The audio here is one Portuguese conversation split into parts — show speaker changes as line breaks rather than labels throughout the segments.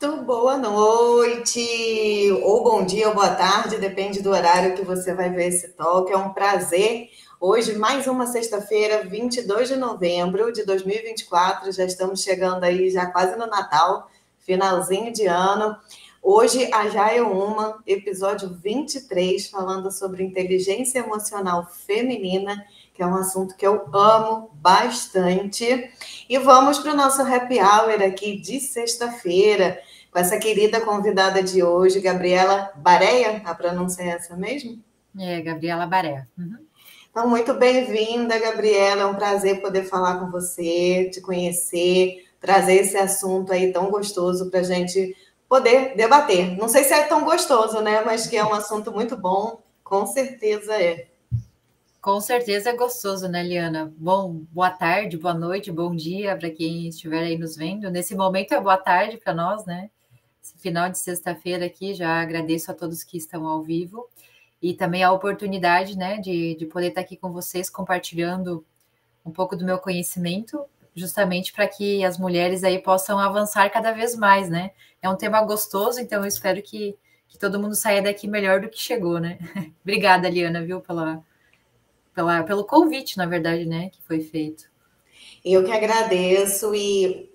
Muito boa noite, ou bom dia, ou boa tarde, depende do horário que você vai ver esse talk. É um prazer. Hoje, mais uma sexta-feira, 22 de novembro de 2024. Já estamos chegando aí, já quase no Natal, finalzinho de ano. Hoje, a Jaia Uma, episódio 23, falando sobre inteligência emocional feminina, que é um assunto que eu amo bastante. E vamos para o nosso happy hour aqui de sexta-feira, com essa querida convidada de hoje, Gabriela Bareia, a pronúncia é essa mesmo?
É, Gabriela Baré. Uhum.
Então, muito bem-vinda, Gabriela, é um prazer poder falar com você, te conhecer, trazer esse assunto aí tão gostoso para a gente poder debater. Não sei se é tão gostoso, né? Mas que é um assunto muito bom, com certeza é.
Com certeza é gostoso, né, Liana? Bom, boa tarde, boa noite, bom dia para quem estiver aí nos vendo. Nesse momento é boa tarde para nós, né? Esse final de sexta-feira aqui, já agradeço a todos que estão ao vivo e também a oportunidade, né, de poder estar aqui com vocês compartilhando um pouco do meu conhecimento, justamente para que as mulheres aí possam avançar cada vez mais, né? É um tema gostoso, então eu espero que todo mundo saia daqui melhor do que chegou, né? Obrigada, Liana, viu, pelo convite, na verdade, né, que foi feito.
Eu que agradeço e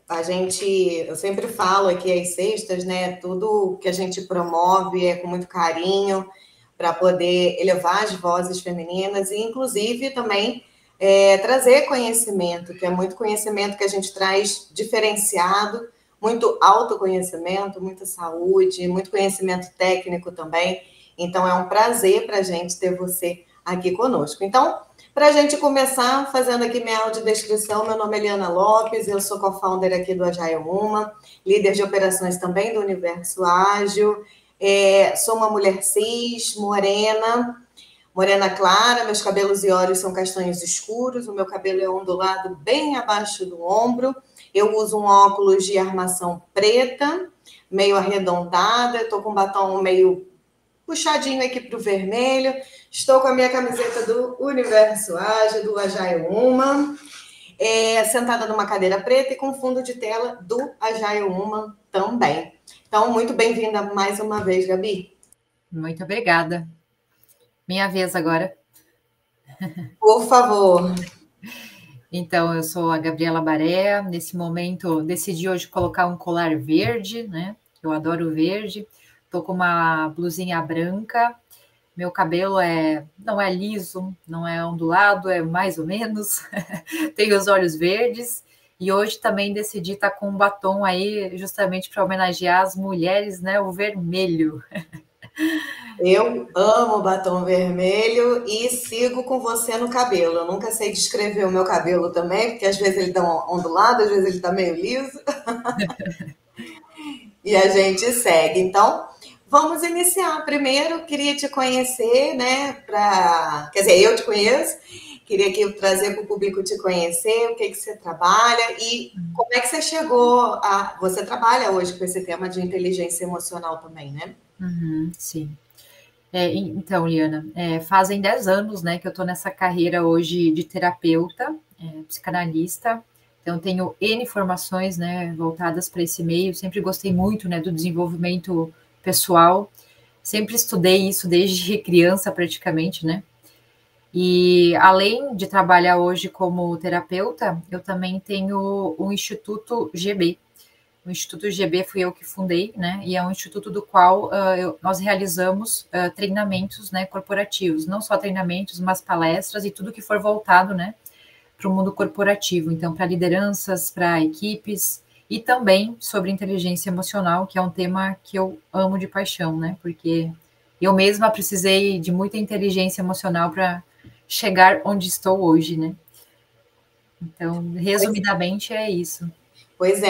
eu sempre falo aqui às sextas, né? Tudo que a gente promove é com muito carinho para poder elevar as vozes femininas e, inclusive, também trazer conhecimento, que é muito conhecimento que a gente traz diferenciado, muito autoconhecimento, muita saúde, muito conhecimento técnico também. Então, é um prazer para a gente ter você aqui conosco. Então, para a gente começar, fazendo aqui minha audiodescrição, meu nome é Eliana Lopes, eu sou co-founder aqui do Agile Uma, líder de operações também do Universo Ágil, sou uma mulher cis, morena clara, meus cabelos e olhos são castanhos escuros, o meu cabelo é ondulado bem abaixo do ombro, eu uso um óculos de armação preta, meio arredondada, estou com um batom meio puxadinho aqui para o vermelho. Estou com a minha camiseta do Universo Ágil, do Agile Uma, sentada numa cadeira preta e com fundo de tela do Agile Uma também. Então, muito bem-vinda mais uma vez, Gabi.
Muito obrigada. Minha vez agora.
Por favor.
Então, eu sou a Gabriela Baré. Nesse momento, decidi hoje colocar um colar verde, né? Eu adoro verde. Tô com uma blusinha branca. Meu cabelo não é liso, não é ondulado, é mais ou menos. Tenho os olhos verdes. E hoje também decidi estar com um batom aí, justamente para homenagear as mulheres, né? O vermelho.
Eu amo batom vermelho e sigo com você no cabelo. Eu nunca sei descrever o meu cabelo também, porque às vezes ele está ondulado, às vezes ele está meio liso. E a gente segue. Então, vamos iniciar. Primeiro, queria te conhecer, né? Quer dizer, eu te conheço. Queria aqui trazer para o público te conhecer, o que você trabalha e como é que você chegou a. Você trabalha hoje com esse tema de inteligência emocional também, né?
Uhum, sim. Então, Liana, fazem 10 anos, né, que eu estou nessa carreira hoje de terapeuta, psicanalista. Então, tenho N formações, né, voltadas para esse meio. Sempre gostei muito, né, do desenvolvimento pessoal. Sempre estudei isso desde criança, praticamente, né? E além de trabalhar hoje como terapeuta, eu também tenho o Instituto GB. O Instituto GB fui eu que fundei, né? E é um instituto do qual nós realizamos treinamentos, né, corporativos, não só treinamentos, mas palestras e tudo que for voltado, né, para o mundo corporativo. Então, para lideranças, para equipes e também sobre inteligência emocional, que é um tema que eu amo de paixão, né? Porque eu mesma precisei de muita inteligência emocional para chegar onde estou hoje, né? Então, resumidamente, é isso.
Pois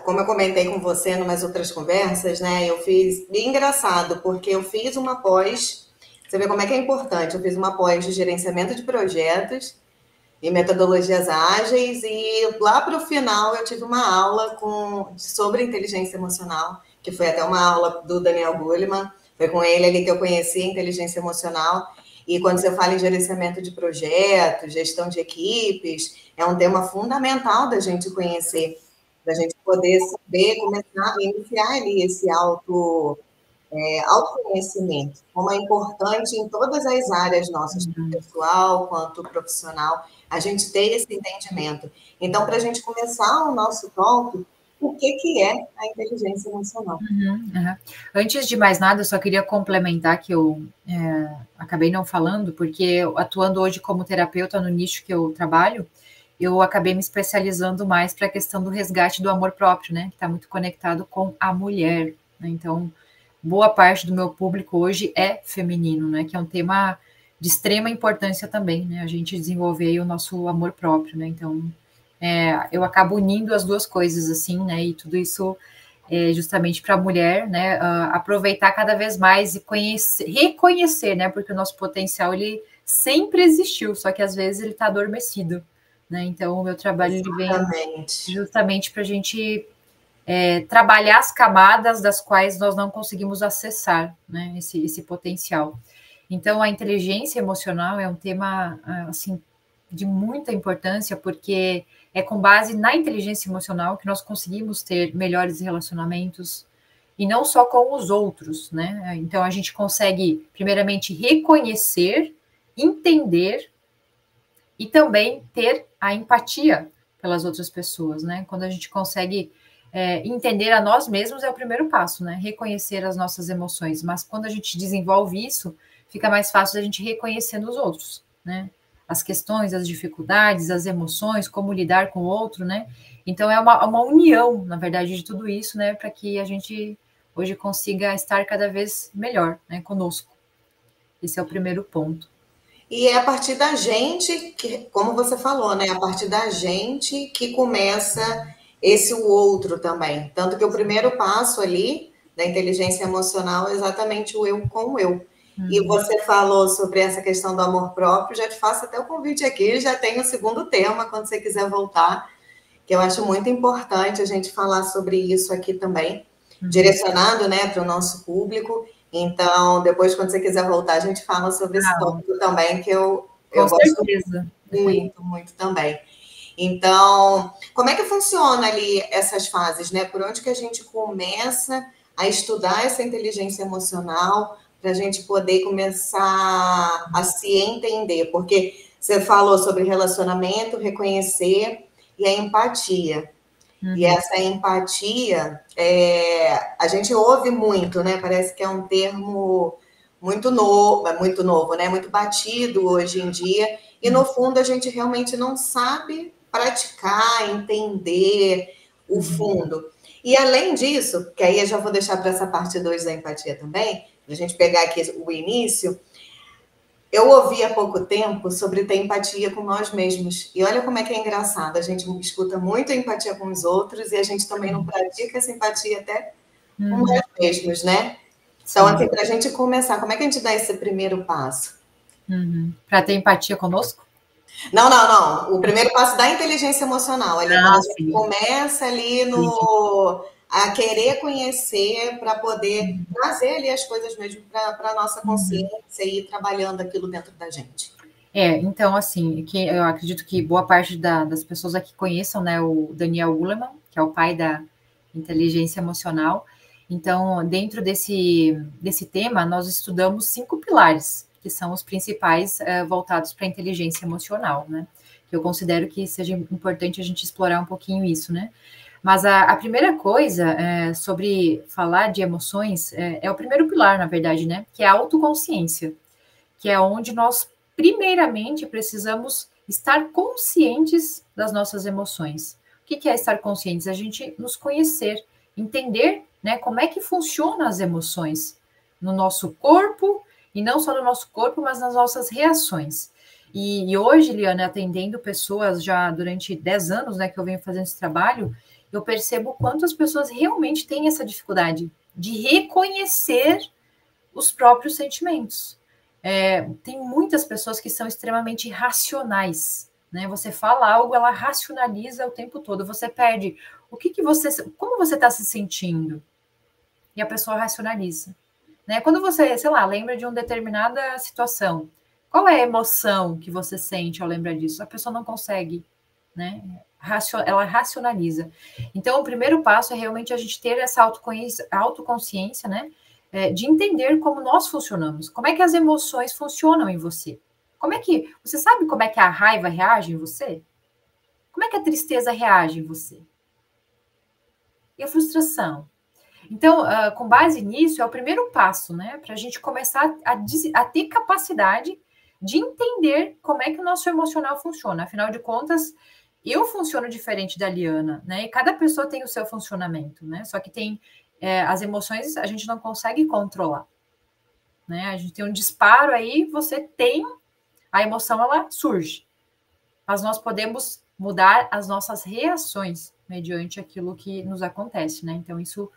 como eu comentei com você em umas outras conversas, né? Eu fiz, bem engraçado, porque eu fiz uma pós, você vê como é que é importante, eu fiz uma pós de gerenciamento de projetos e metodologias ágeis, e lá para o final eu tive uma aula sobre inteligência emocional, que foi até uma aula do Daniel Goleman, foi com ele ali que eu conheci a inteligência emocional, e quando você fala em gerenciamento de projetos, gestão de equipes, é um tema fundamental da gente conhecer para a gente poder saber, começar a iniciar ali esse autoconhecimento, como é importante em todas as áreas nossas, tanto pessoal quanto profissional, a gente ter esse entendimento. Então, para a gente começar o nosso tópico, o que é a inteligência emocional?
Antes de mais nada, eu só queria complementar que eu acabei não falando, porque eu, atuando hoje como terapeuta no nicho que eu trabalho, eu acabei me especializando mais para a questão do resgate do amor próprio, né? Que está muito conectado com a mulher, né? Então, boa parte do meu público hoje é feminino, né? Que é um tema de extrema importância também, né? A gente desenvolver aí o nosso amor próprio, né? Então, eu acabo unindo as duas coisas, assim, né? E tudo isso justamente para a mulher, né? Aproveitar cada vez mais e reconhecer, né? Porque o nosso potencial, ele sempre existiu, só que às vezes ele está adormecido, né? Então, o meu trabalho ele vem justamente para a gente trabalhar as camadas das quais nós não conseguimos acessar, né, esse potencial. Então, a inteligência emocional é um tema, assim, de muita importância, porque é com base na inteligência emocional que nós conseguimos ter melhores relacionamentos, e não só com os outros, né? Então, a gente consegue, primeiramente, reconhecer, entender e também ter a empatia pelas outras pessoas, né? Quando a gente consegue entender a nós mesmos é o primeiro passo, né? Reconhecer as nossas emoções. Mas quando a gente desenvolve isso, fica mais fácil a gente reconhecer nos outros, né? As questões, as dificuldades, as emoções, como lidar com o outro, né? Então é uma união, na verdade, de tudo isso, né? Para que a gente hoje consiga estar cada vez melhor, né? Conosco. Esse é o primeiro ponto.
E é a partir da gente, que, como você falou, né? A partir da gente que começa esse o outro também. Tanto que o primeiro passo ali da inteligência emocional é exatamente o eu com o eu. E você falou sobre essa questão do amor próprio, já te faço até o convite aqui, já tem o segundo tema, quando você quiser voltar, que eu acho muito importante a gente falar sobre isso aqui também, direcionado, né, para o nosso público. Então, depois, quando você quiser voltar, a gente fala sobre esse tópico também, que eu gosto muito, muito também. Então, como é que funciona ali essas fases, né? Por onde que a gente começa a estudar essa inteligência emocional para a gente poder começar a se entender? Porque você falou sobre relacionamento, reconhecer e a empatia. E essa empatia, a gente ouve muito, né? Parece que é um termo muito novo, né? Muito batido hoje em dia. E no fundo a gente realmente não sabe praticar, entender o fundo. E além disso, que aí eu já vou deixar para essa parte 2 da empatia também, para a gente pegar aqui o início, eu ouvi há pouco tempo sobre ter empatia com nós mesmos. E olha como é que é engraçado. A gente escuta muito a empatia com os outros e a gente também não pratica essa empatia até com nós mesmos, né? Então, assim, para a gente começar, como é que a gente dá esse primeiro passo?
Para ter empatia conosco?
Não, não, não. O primeiro passo da inteligência emocional, ali, quando a gente começa ali a querer conhecer para poder trazer ali as coisas mesmo para a nossa consciência e ir trabalhando aquilo dentro da gente.
Então, assim, que eu acredito que boa parte das pessoas aqui conheçam, né, o Daniel Goleman, que é o pai da inteligência emocional. Então, dentro desse tema, nós estudamos 5 pilares, que são os principais voltados para a inteligência emocional, né? Que eu considero que seja importante a gente explorar um pouquinho isso, né? Mas a primeira coisa sobre falar de emoções é o primeiro pilar, na verdade, né? Que é a autoconsciência, que é onde nós, primeiramente, precisamos estar conscientes das nossas emoções. O que é estar conscientes? A gente nos conhecer, entender, né, como é que funcionam as emoções no nosso corpo, e não só no nosso corpo, mas nas nossas reações. E hoje, Liana, atendendo pessoas já durante 10 anos, né, que eu venho fazendo esse trabalho, eu percebo quanto as pessoas realmente têm essa dificuldade de reconhecer os próprios sentimentos. Tem muitas pessoas que são extremamente racionais, né? Você fala algo, ela racionaliza o tempo todo. Você pede como você está se sentindo? E a pessoa racionaliza, né? Quando você, sei lá, lembra de uma determinada situação, qual é a emoção que você sente ao lembrar disso? A pessoa não consegue, né? ela racionaliza. Então, o primeiro passo é realmente a gente ter essa autoconsciência, né? De entender como nós funcionamos, como é que as emoções funcionam em você. Você sabe como é que a raiva reage em você? Como é que a tristeza reage em você? E a frustração? Então, com base nisso, é o primeiro passo, né? Para a gente começar a ter capacidade de entender como é que o nosso emocional funciona. Afinal de contas, eu funciono diferente da Liana, né? E cada pessoa tem o seu funcionamento, né? Só que tem as emoções a gente não consegue controlar, né? A gente tem um disparo aí, você tem a emoção, ela surge, mas nós podemos mudar as nossas reações mediante aquilo que nos acontece, né? Então isso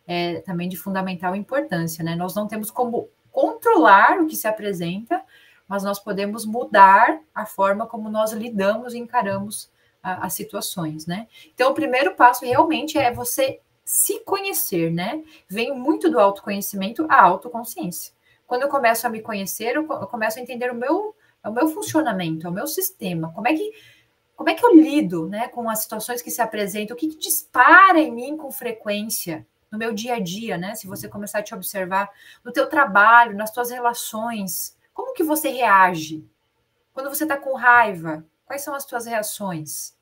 é também de fundamental importância, né? Nós não temos como controlar o que se apresenta, mas nós podemos mudar a forma como nós lidamos e encaramos as situações, né? Então, o primeiro passo realmente é você se conhecer, né? Vem muito do autoconhecimento a autoconsciência. Quando eu começo a me conhecer, eu começo a entender o meu funcionamento, o meu sistema, como é que eu lido, né, com as situações que se apresentam, o que dispara em mim com frequência no meu dia a dia, né? Se você começar a te observar no teu trabalho, nas tuas relações, como que você reage? Quando você está com raiva, quais são as tuas reações?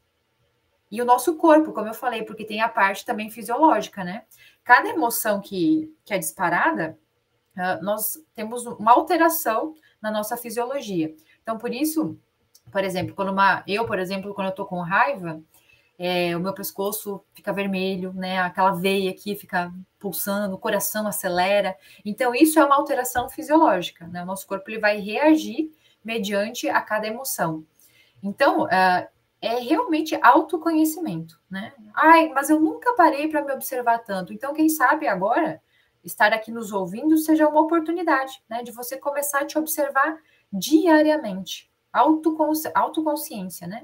E o nosso corpo, como eu falei, porque tem a parte também fisiológica, né? Cada emoção que é disparada, nós temos uma alteração na nossa fisiologia. Então, por isso, por exemplo, quando eu estou com raiva, o meu pescoço fica vermelho, né? Aquela veia aqui fica pulsando, o coração acelera. Então, isso é uma alteração fisiológica, né? O nosso corpo ele vai reagir mediante a cada emoção. Então, é realmente autoconhecimento, né? Ai, mas eu nunca parei para me observar tanto. Então, quem sabe agora, estar aqui nos ouvindo seja uma oportunidade, né? De você começar a te observar diariamente. Autoconsciência, né?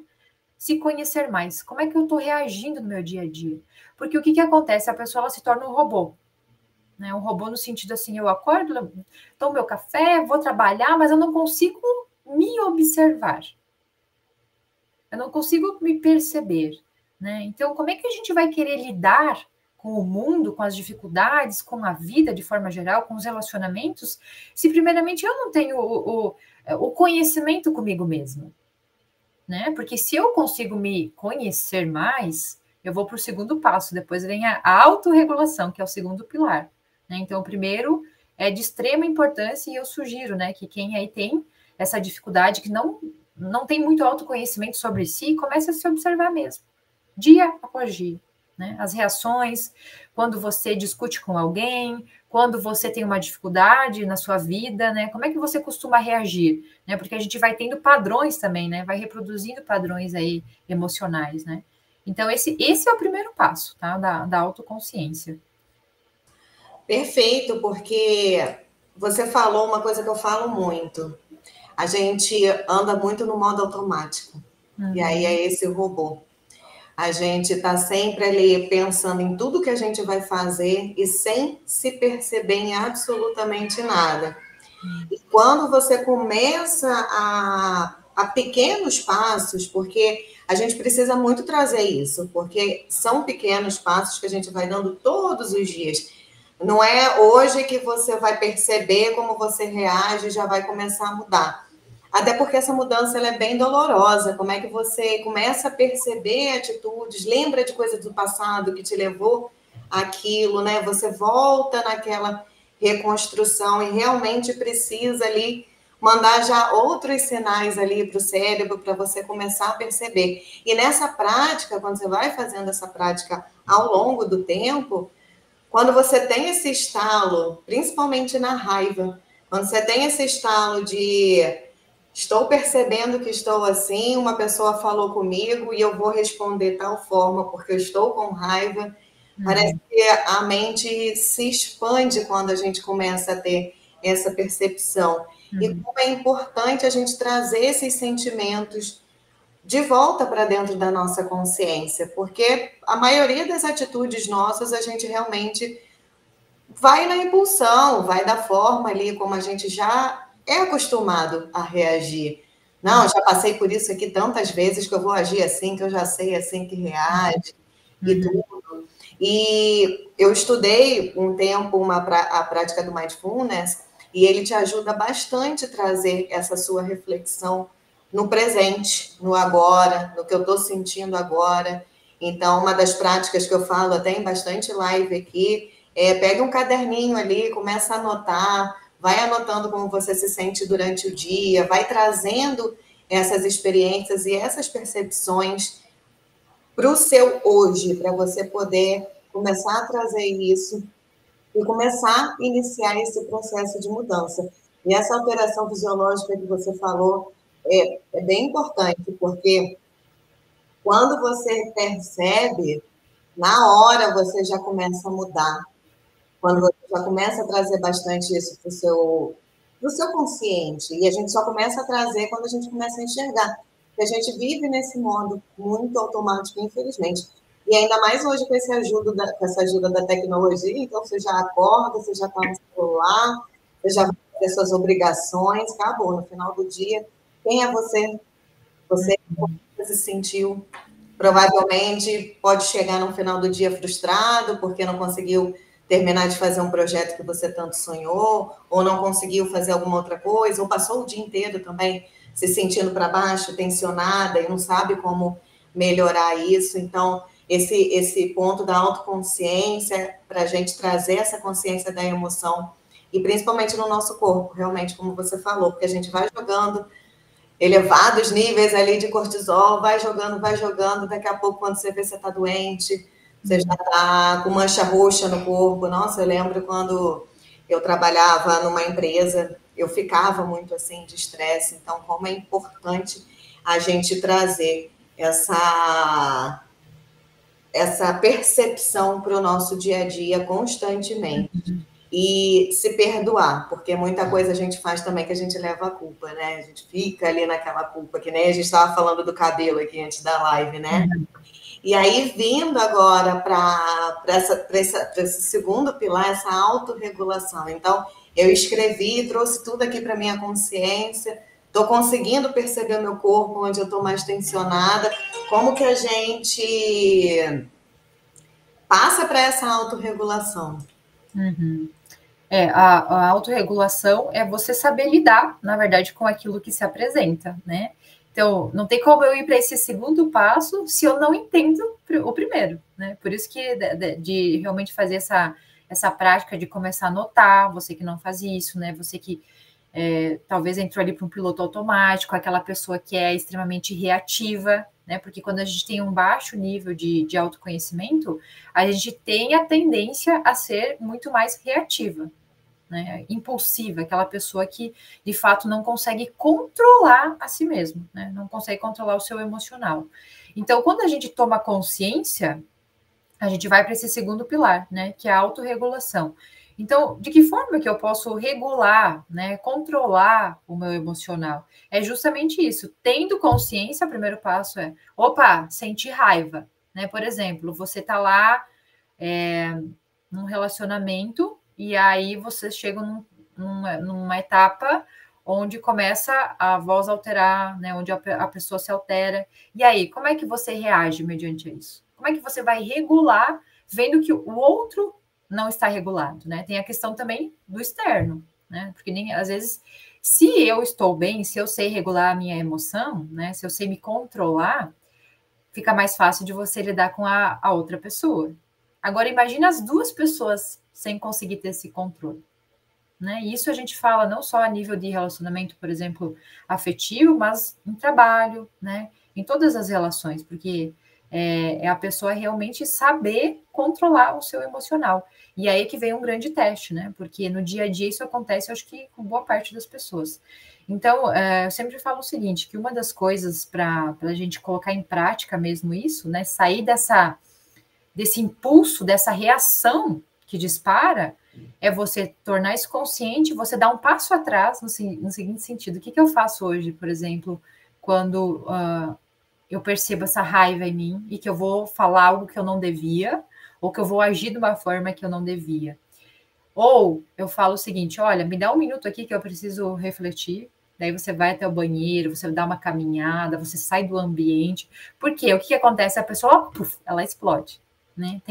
Se conhecer mais. Como é que eu estou reagindo no meu dia a dia? Porque o que acontece? A pessoa ela se torna um robô. Né? Um robô no sentido assim, eu acordo, tomo meu café, vou trabalhar, mas eu não consigo me observar. Eu não consigo me perceber. Né? Então, como é que a gente vai querer lidar com o mundo, com as dificuldades, com a vida de forma geral, com os relacionamentos, se primeiramente eu não tenho o conhecimento comigo mesmo? Né? Porque se eu consigo me conhecer mais, eu vou para o segundo passo, depois vem a autorregulação, que é o segundo pilar. Né? Então, o primeiro é de extrema importância e eu sugiro, né, que quem aí tem essa dificuldade, que não tem muito autoconhecimento sobre si, comece a se observar mesmo, dia após dia. Né? As reações, quando você discute com alguém, quando você tem uma dificuldade na sua vida, né? Como é que você costuma reagir? Né? Porque a gente vai tendo padrões também, né? Vai reproduzindo padrões aí emocionais, né? Então, esse é o primeiro passo, tá? Da autoconsciência.
Perfeito, porque você falou uma coisa que eu falo muito. A gente anda muito no modo automático. E aí é esse robô. A gente está sempre ali pensando em tudo que a gente vai fazer e sem se perceber em absolutamente nada. E quando você começa a pequenos passos, porque a gente precisa muito trazer isso, porque são pequenos passos que a gente vai dando todos os dias. Não é hoje que você vai perceber como você reage e já vai começar a mudar. Até porque essa mudança ela é bem dolorosa. Como é que você começa a perceber atitudes, lembra de coisas do passado que te levou àquilo, né? Você volta naquela reconstrução e realmente precisa ali mandar já outros sinais ali para o cérebro para você começar a perceber. E nessa prática, quando você vai fazendo essa prática ao longo do tempo, quando você tem esse estalo, principalmente na raiva, quando você tem esse estalo de estou percebendo que estou assim, uma pessoa falou comigo e eu vou responder tal forma porque eu estou com raiva. Parece que a mente se expande quando a gente começa a ter essa percepção. E como é importante a gente trazer esses sentimentos de volta para dentro da nossa consciência, porque a maioria das atitudes nossas a gente realmente vai na impulsão, vai da forma ali como a gente já é acostumado a reagir. Não, já passei por isso aqui tantas vezes que eu vou agir assim, que eu já sei assim que reage e tudo. E eu estudei um tempo a prática do mindfulness e ele te ajuda bastante a trazer essa sua reflexão no presente, no agora, no que eu estou sentindo agora. Então, uma das práticas que eu falo até em bastante live aqui é pega um caderninho ali, começa a anotar, vai anotando como você se sente durante o dia, vai trazendo essas experiências e essas percepções para o seu hoje, para você poder começar a trazer isso e começar a iniciar esse processo de mudança. E essa alteração fisiológica que você falou é bem importante, porque quando você percebe, na hora você já começa a mudar. Quando você já começa a trazer bastante isso para o seu consciente. E a gente só começa a trazer quando a gente começa a enxergar. Porque a gente vive nesse modo muito automático, infelizmente. E ainda mais hoje com com essa ajuda da tecnologia, então você já acorda, você já está no celular, você já vai fazer suas obrigações, acabou. No final do dia, quem é você? Você se sentiu, provavelmente pode chegar no final do dia frustrado porque não conseguiu terminar de fazer um projeto que você tanto sonhou, ou não conseguiu fazer alguma outra coisa, ou passou o dia inteiro também se sentindo para baixo, tensionada, e não sabe como melhorar isso. Então, esse ponto da autoconsciência, para a gente trazer essa consciência da emoção, e principalmente no nosso corpo, realmente, como você falou, porque a gente vai jogando elevados níveis ali de cortisol, vai jogando, daqui a pouco, quando você vê, você está doente, você já está com mancha roxa no corpo. Nossa, eu lembro quando eu trabalhava numa empresa, eu ficava muito assim de estresse, então como é importante a gente trazer essa percepção para o nosso dia a dia constantemente e se perdoar, porque muita coisa a gente faz também que a gente leva a culpa, né? A gente fica ali naquela culpa, que nem a gente estava falando do cabelo aqui antes da live, né? E aí, vindo agora para esse segundo pilar, essa autorregulação. Então, eu escrevi, trouxe tudo aqui para minha consciência, estou conseguindo perceber o meu corpo, onde eu estou mais tensionada, como que a gente passa para essa autorregulação.
A autorregulação é você saber lidar, na verdade, com aquilo que se apresenta, né? Então, não tem como eu ir para esse segundo passo se eu não entendo o primeiro, né? Por isso que de realmente fazer essa prática de começar a notar, você que não faz isso, né? Você que talvez entrou ali para um piloto automático, aquela pessoa que é extremamente reativa, né? Porque quando a gente tem um baixo nível de autoconhecimento, a gente tem a tendência a ser muito mais reativa, né, impulsiva, aquela pessoa que de fato não consegue controlar a si mesmo, né, não consegue controlar o seu emocional. Então, quando a gente toma consciência, a gente vai para esse segundo pilar, né, que é a autorregulação. Então, de que forma que eu posso regular, né, controlar o meu emocional? É justamente isso. Tendo consciência, o primeiro passo é, opa, sentir raiva, né? Por exemplo, você está lá num relacionamento e aí você chega numa etapa onde começa a voz alterar, né, onde a pessoa se altera. E aí, como é que você reage mediante isso? Como é que você vai regular, vendo que o outro não está regulado, né? Tem a questão também do externo, né? Porque nem, às vezes, se eu estou bem, se eu sei regular a minha emoção, né? Se eu sei me controlar, fica mais fácil de você lidar com a outra pessoa. Agora, imagina as duas pessoas sem conseguir ter esse controle, né? E isso a gente fala não só a nível de relacionamento, por exemplo, afetivo, mas em trabalho, né? Em todas as relações, porque é a pessoa realmente saber controlar o seu emocional. E aí que vem um grande teste, né? Porque no dia a dia isso acontece, eu acho que com boa parte das pessoas. Então, eu sempre falo o seguinte, que uma das coisas para a gente colocar em prática mesmo isso, né? Sair desse impulso, dessa reação que dispara, é você tornar isso consciente, você dar um passo atrás no seguinte sentido. O que eu faço hoje, por exemplo, quando eu percebo essa raiva em mim e que eu vou falar algo que eu não devia, ou que eu vou agir de uma forma que eu não devia? Ou eu falo o seguinte, olha, me dá um minuto aqui que eu preciso refletir, Daí você vai até o banheiro, você dá uma caminhada, você sai do ambiente. Por quê? O que acontece? A pessoa, puf, ela explode, né?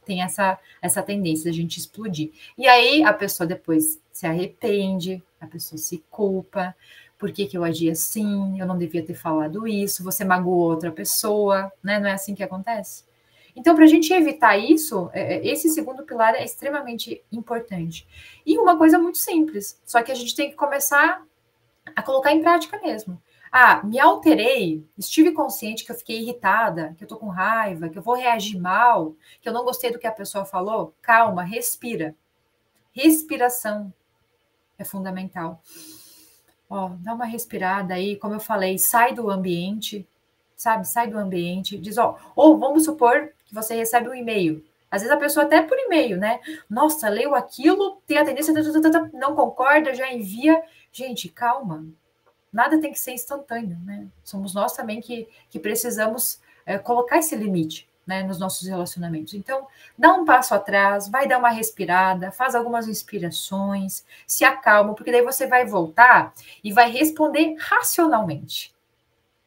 Tem essa tendência de a gente explodir. E aí a pessoa depois se arrepende, a pessoa se culpa. Por que eu agi assim? Eu não devia ter falado isso. Você magoou outra pessoa, né? Não é assim que acontece? Então, para a gente evitar isso, esse segundo pilar é extremamente importante. E uma coisa muito simples, só que a gente tem que começar a colocar em prática mesmo. Ah, me alterei, estive consciente que eu fiquei irritada, que eu tô com raiva, que eu vou reagir mal, que eu não gostei do que a pessoa falou. Calma, respira. Respiração é fundamental. Ó, dá uma respirada aí, como eu falei, sai do ambiente, sabe? Sai do ambiente, diz, ó, ou vamos supor que você recebe um e-mail. Às vezes a pessoa até por e-mail, né? Nossa, leu aquilo, tem a tendência, não concorda, já envia. Gente, calma. Nada tem que ser instantâneo, né? Somos nós também que precisamos colocar esse limite, né, nos nossos relacionamentos. Então, dá um passo atrás, vai dar uma respirada, faz algumas inspirações, se acalma, porque daí você vai voltar e vai responder racionalmente.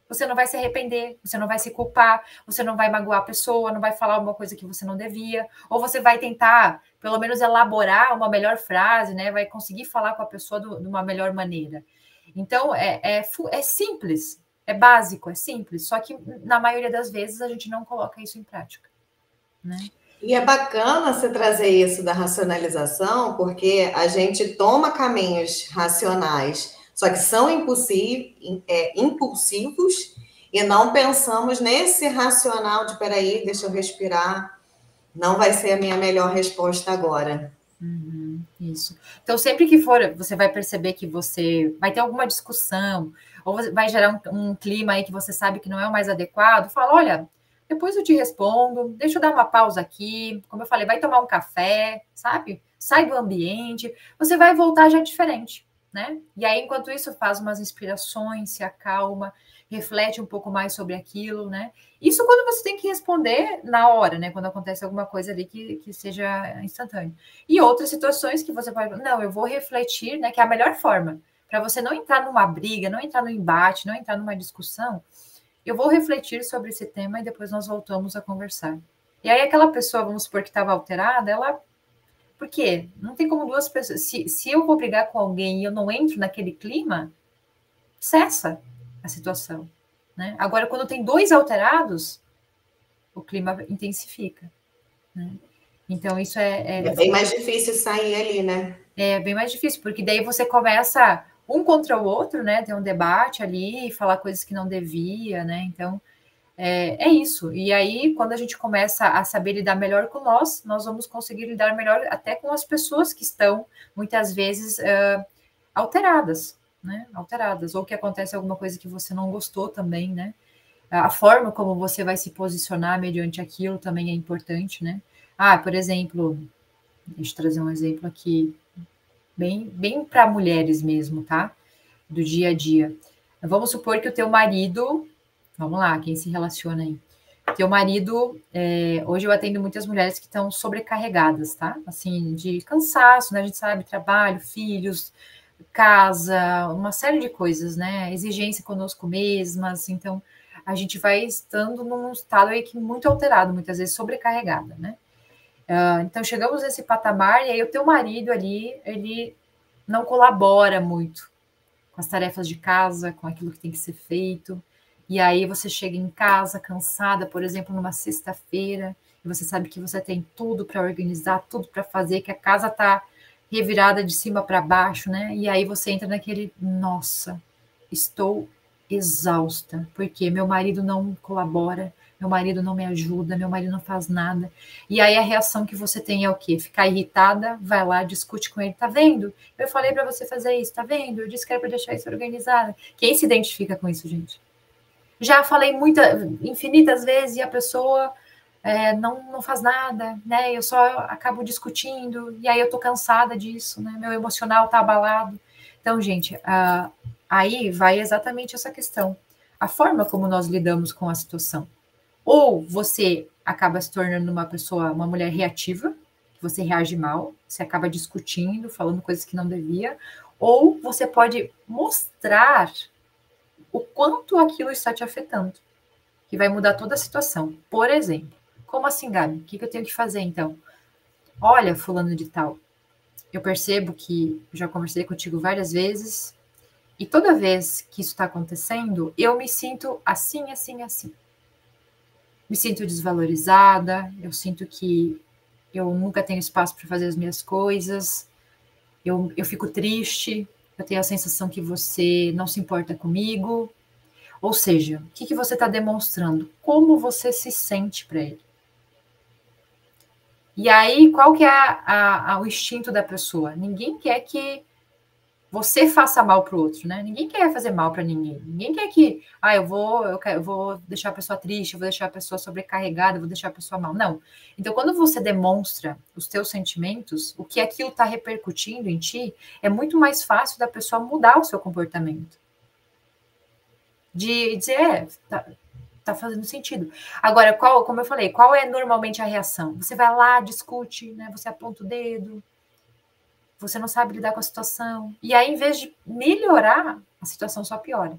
Você não vai se arrepender, você não vai se culpar, você não vai magoar a pessoa, não vai falar uma coisa que você não devia, ou você vai tentar, pelo menos, elaborar uma melhor frase, né? Vai conseguir falar com a pessoa de uma melhor maneira. Então, é simples, é básico, é simples, só que na maioria das vezes a gente não coloca isso em prática, né?
E é bacana você trazer isso da racionalização, porque a gente toma caminhos racionais, só que são impulsivos, e não pensamos nesse racional de, peraí, deixa eu respirar, não vai ser a minha melhor resposta agora.
Isso. Então, sempre que for, você vai perceber que você vai ter alguma discussão, ou vai gerar um clima aí que você sabe que não é o mais adequado, fala, olha, depois eu te respondo, deixa eu dar uma pausa aqui, como eu falei, vai tomar um café, sabe? Sai do ambiente, você vai voltar já diferente, né? E aí, enquanto isso, faz umas inspirações, se acalma, reflete um pouco mais sobre aquilo, né? Isso quando você tem que responder na hora, né? Quando acontece alguma coisa ali que seja instantâneo. E outras situações que você pode, não, eu vou refletir, né? Que é a melhor forma, para você não entrar numa briga, não entrar no embate, não entrar numa discussão, eu vou refletir sobre esse tema e depois nós voltamos a conversar. E aí aquela pessoa, vamos supor que estava alterada, ela... Por quê? Não tem como duas pessoas... Se eu vou brigar com alguém e eu não entro naquele clima, cessa a situação, né? Agora, quando tem dois alterados, o clima intensifica, né? Então, isso
é bem mais difícil sair ali, né?
É bem mais difícil, porque daí você começa um contra o outro, né? Ter um debate ali, falar coisas que não devia, né? Então, é isso. E aí, quando a gente começa a saber lidar melhor com nós vamos conseguir lidar melhor até com as pessoas que estão, muitas vezes, alteradas, né? Alteradas. Ou que acontece alguma coisa que você não gostou também, né? A forma como você vai se posicionar mediante aquilo também é importante, né? Ah, por exemplo, deixa eu trazer um exemplo aqui, bem para mulheres mesmo, tá? Do dia a dia. Vamos supor que o teu marido, vamos lá, quem se relaciona aí? Teu marido, hoje eu atendo muitas mulheres que estão sobrecarregadas, tá? Assim, de cansaço, né? A gente sabe, trabalho, filhos, casa, uma série de coisas, né? Exigência conosco mesmas, então a gente vai estando num estado aí que muito alterado, muitas vezes sobrecarregada, né? Então chegamos nesse patamar e aí o teu marido ali, ele não colabora muito com as tarefas de casa, com aquilo que tem que ser feito. E aí você chega em casa cansada, por exemplo, numa sexta-feira, e você sabe que você tem tudo para organizar, tudo para fazer, que a casa está revirada de cima para baixo, né? E aí você entra naquele, nossa, estou exausta, porque meu marido não colabora, meu marido não me ajuda, meu marido não faz nada. E aí a reação que você tem é o quê? Ficar irritada, vai lá, discute com ele, tá vendo? Eu falei para você fazer isso, tá vendo? Eu disse que era para deixar isso organizado. Quem se identifica com isso, gente? Já falei infinitas vezes e a pessoa não faz nada, né? Eu só acabo discutindo e aí eu tô cansada disso, né? Meu emocional tá abalado. Então, gente, aí vai exatamente essa questão. A forma como nós lidamos com a situação. Ou você acaba se tornando uma pessoa, uma mulher reativa, você reage mal, você acaba discutindo, falando coisas que não devia, ou você pode mostrar o quanto aquilo está te afetando, que vai mudar toda a situação. Por exemplo, como assim, Gabi? O que eu tenho que fazer, então? Olha, fulano de tal, eu percebo que eu já conversei contigo várias vezes, e toda vez que isso está acontecendo, eu me sinto assim, assim, assim. Me sinto desvalorizada, eu sinto que eu nunca tenho espaço para fazer as minhas coisas, eu fico triste, eu tenho a sensação que você não se importa comigo. Ou seja, o que você está demonstrando? Como você se sente para ele? E aí, qual que é o instinto da pessoa? Ninguém quer que você faça mal para o outro, né? Ninguém quer fazer mal para ninguém. Ninguém quer que, eu vou deixar a pessoa triste, eu vou deixar a pessoa sobrecarregada, eu vou deixar a pessoa mal. Não. Então, quando você demonstra os teus sentimentos, o que aquilo está repercutindo em ti, é muito mais fácil da pessoa mudar o seu comportamento. De dizer, tá fazendo sentido. Agora, como eu falei, qual é normalmente a reação? Você vai lá, discute, né? Você aponta o dedo, você não sabe lidar com a situação. E aí, em vez de melhorar, a situação só piora.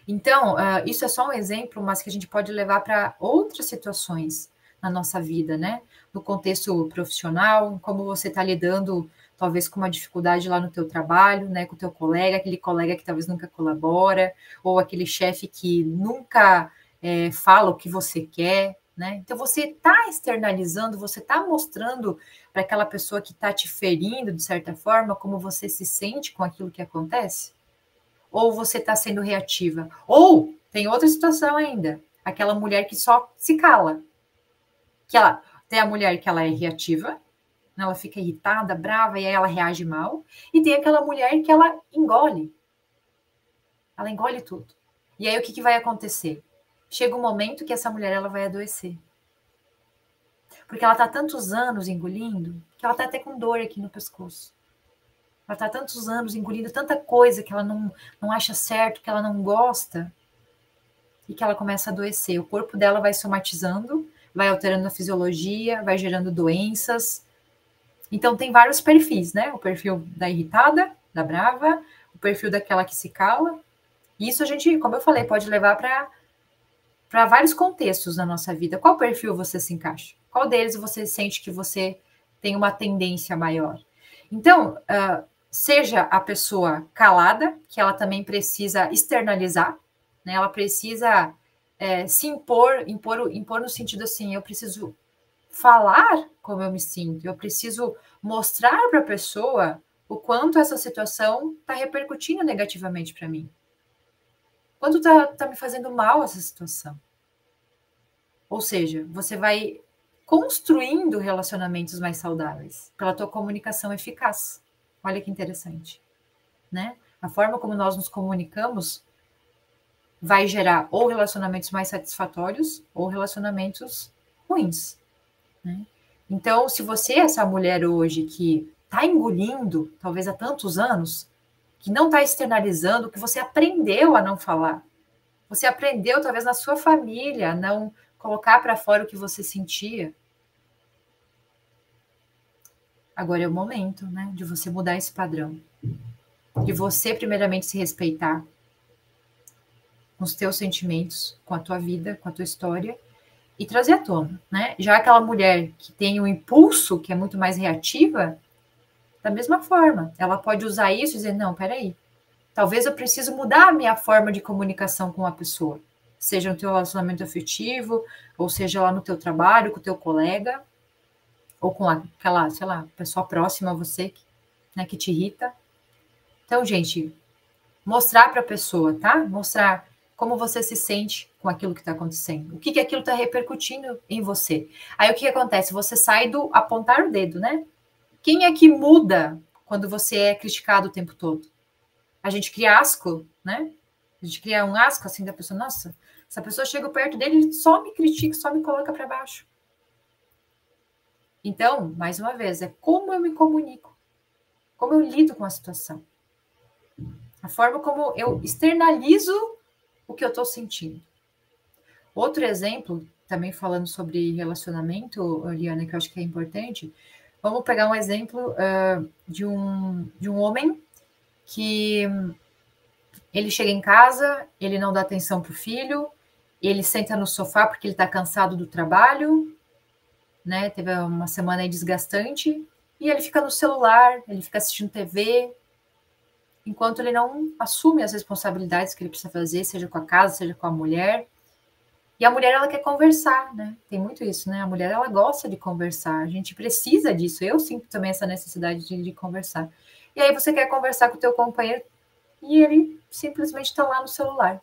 Então, isso é só um exemplo, mas que a gente pode levar para outras situações na nossa vida, né? No contexto profissional, como você está lidando, talvez, com uma dificuldade lá no teu trabalho, né? Com o teu colega, aquele colega que talvez nunca colabora, ou aquele chefe que nunca fala o que você quer, né? Então, você está externalizando, você está mostrando para aquela pessoa que está te ferindo, de certa forma, como você se sente com aquilo que acontece? Ou você está sendo reativa? Ou tem outra situação ainda, aquela mulher que só se cala. Tem a mulher que ela é reativa, ela fica irritada, brava, e aí ela reage mal. E tem aquela mulher que ela engole. Ela engole tudo. E aí o que vai acontecer? Chega um momento que essa mulher ela vai adoecer. Porque ela está tantos anos engolindo, que ela está até com dor aqui no pescoço. Ela está tantos anos engolindo tanta coisa que ela não acha certo, que ela não gosta, e que ela começa a adoecer. O corpo dela vai somatizando, vai alterando a fisiologia, vai gerando doenças. Então, tem vários perfis, né? O perfil da irritada, da brava, o perfil daquela que se cala. E isso a gente, como eu falei, pode levar para vários contextos na nossa vida. Qual perfil você se encaixa? Qual deles você sente que você tem uma tendência maior? Então, seja a pessoa calada, que ela também precisa externalizar, né? Ela precisa se impor no sentido assim, eu preciso falar como eu me sinto, eu preciso mostrar para a pessoa o quanto essa situação está repercutindo negativamente para mim. Quanto tá me fazendo mal essa situação. Ou seja, você vai construindo relacionamentos mais saudáveis pela tua comunicação eficaz. Olha que interessante, né? A forma como nós nos comunicamos vai gerar ou relacionamentos mais satisfatórios ou relacionamentos ruins, né? Então, se você é essa mulher hoje que está engolindo, talvez há tantos anos, que não está externalizando, que você aprendeu a não falar, você aprendeu talvez na sua família a não colocar para fora o que você sentia, agora é o momento, né, de você mudar esse padrão. De você, primeiramente, se respeitar com os teus sentimentos, com a tua vida, com a tua história, e trazer à tona, né? Já aquela mulher que tem um impulso, que é muito mais reativa, da mesma forma, ela pode usar isso e dizer, não, peraí, talvez eu preciso mudar a minha forma de comunicação com a pessoa, seja no teu relacionamento afetivo, ou seja lá no teu trabalho, com o teu colega, ou com aquela, sei lá, pessoa próxima a você, né, que te irrita. Então, gente, mostrar para a pessoa, tá? Mostrar como você se sente com aquilo que está acontecendo. O que aquilo está repercutindo em você. Aí, o que acontece? Você sai do apontar o dedo, né? Quem é que muda quando você é criticado o tempo todo? A gente cria asco, né? A gente cria um asco, assim, da pessoa. Nossa, essa pessoa chega perto dele e só me critica, só me coloca para baixo. Então, mais uma vez, é como eu me comunico. Como eu lido com a situação. A forma como eu externalizo o que eu estou sentindo. Outro exemplo também falando sobre relacionamento, Liana, que eu acho que é importante, vamos pegar um exemplo de um homem que ele chega em casa, ele não dá atenção para o filho, ele senta no sofá porque ele está cansado do trabalho, né? Teve uma semana aí desgastante, e ele fica no celular, ele fica assistindo TV, enquanto ele não assume as responsabilidades que ele precisa fazer, seja com a casa, seja com a mulher. E a mulher, ela quer conversar, né? Tem muito isso, né? A mulher, ela gosta de conversar. A gente precisa disso. Eu sinto também essa necessidade de conversar. E aí você quer conversar com o teu companheiro e ele simplesmente está lá no celular.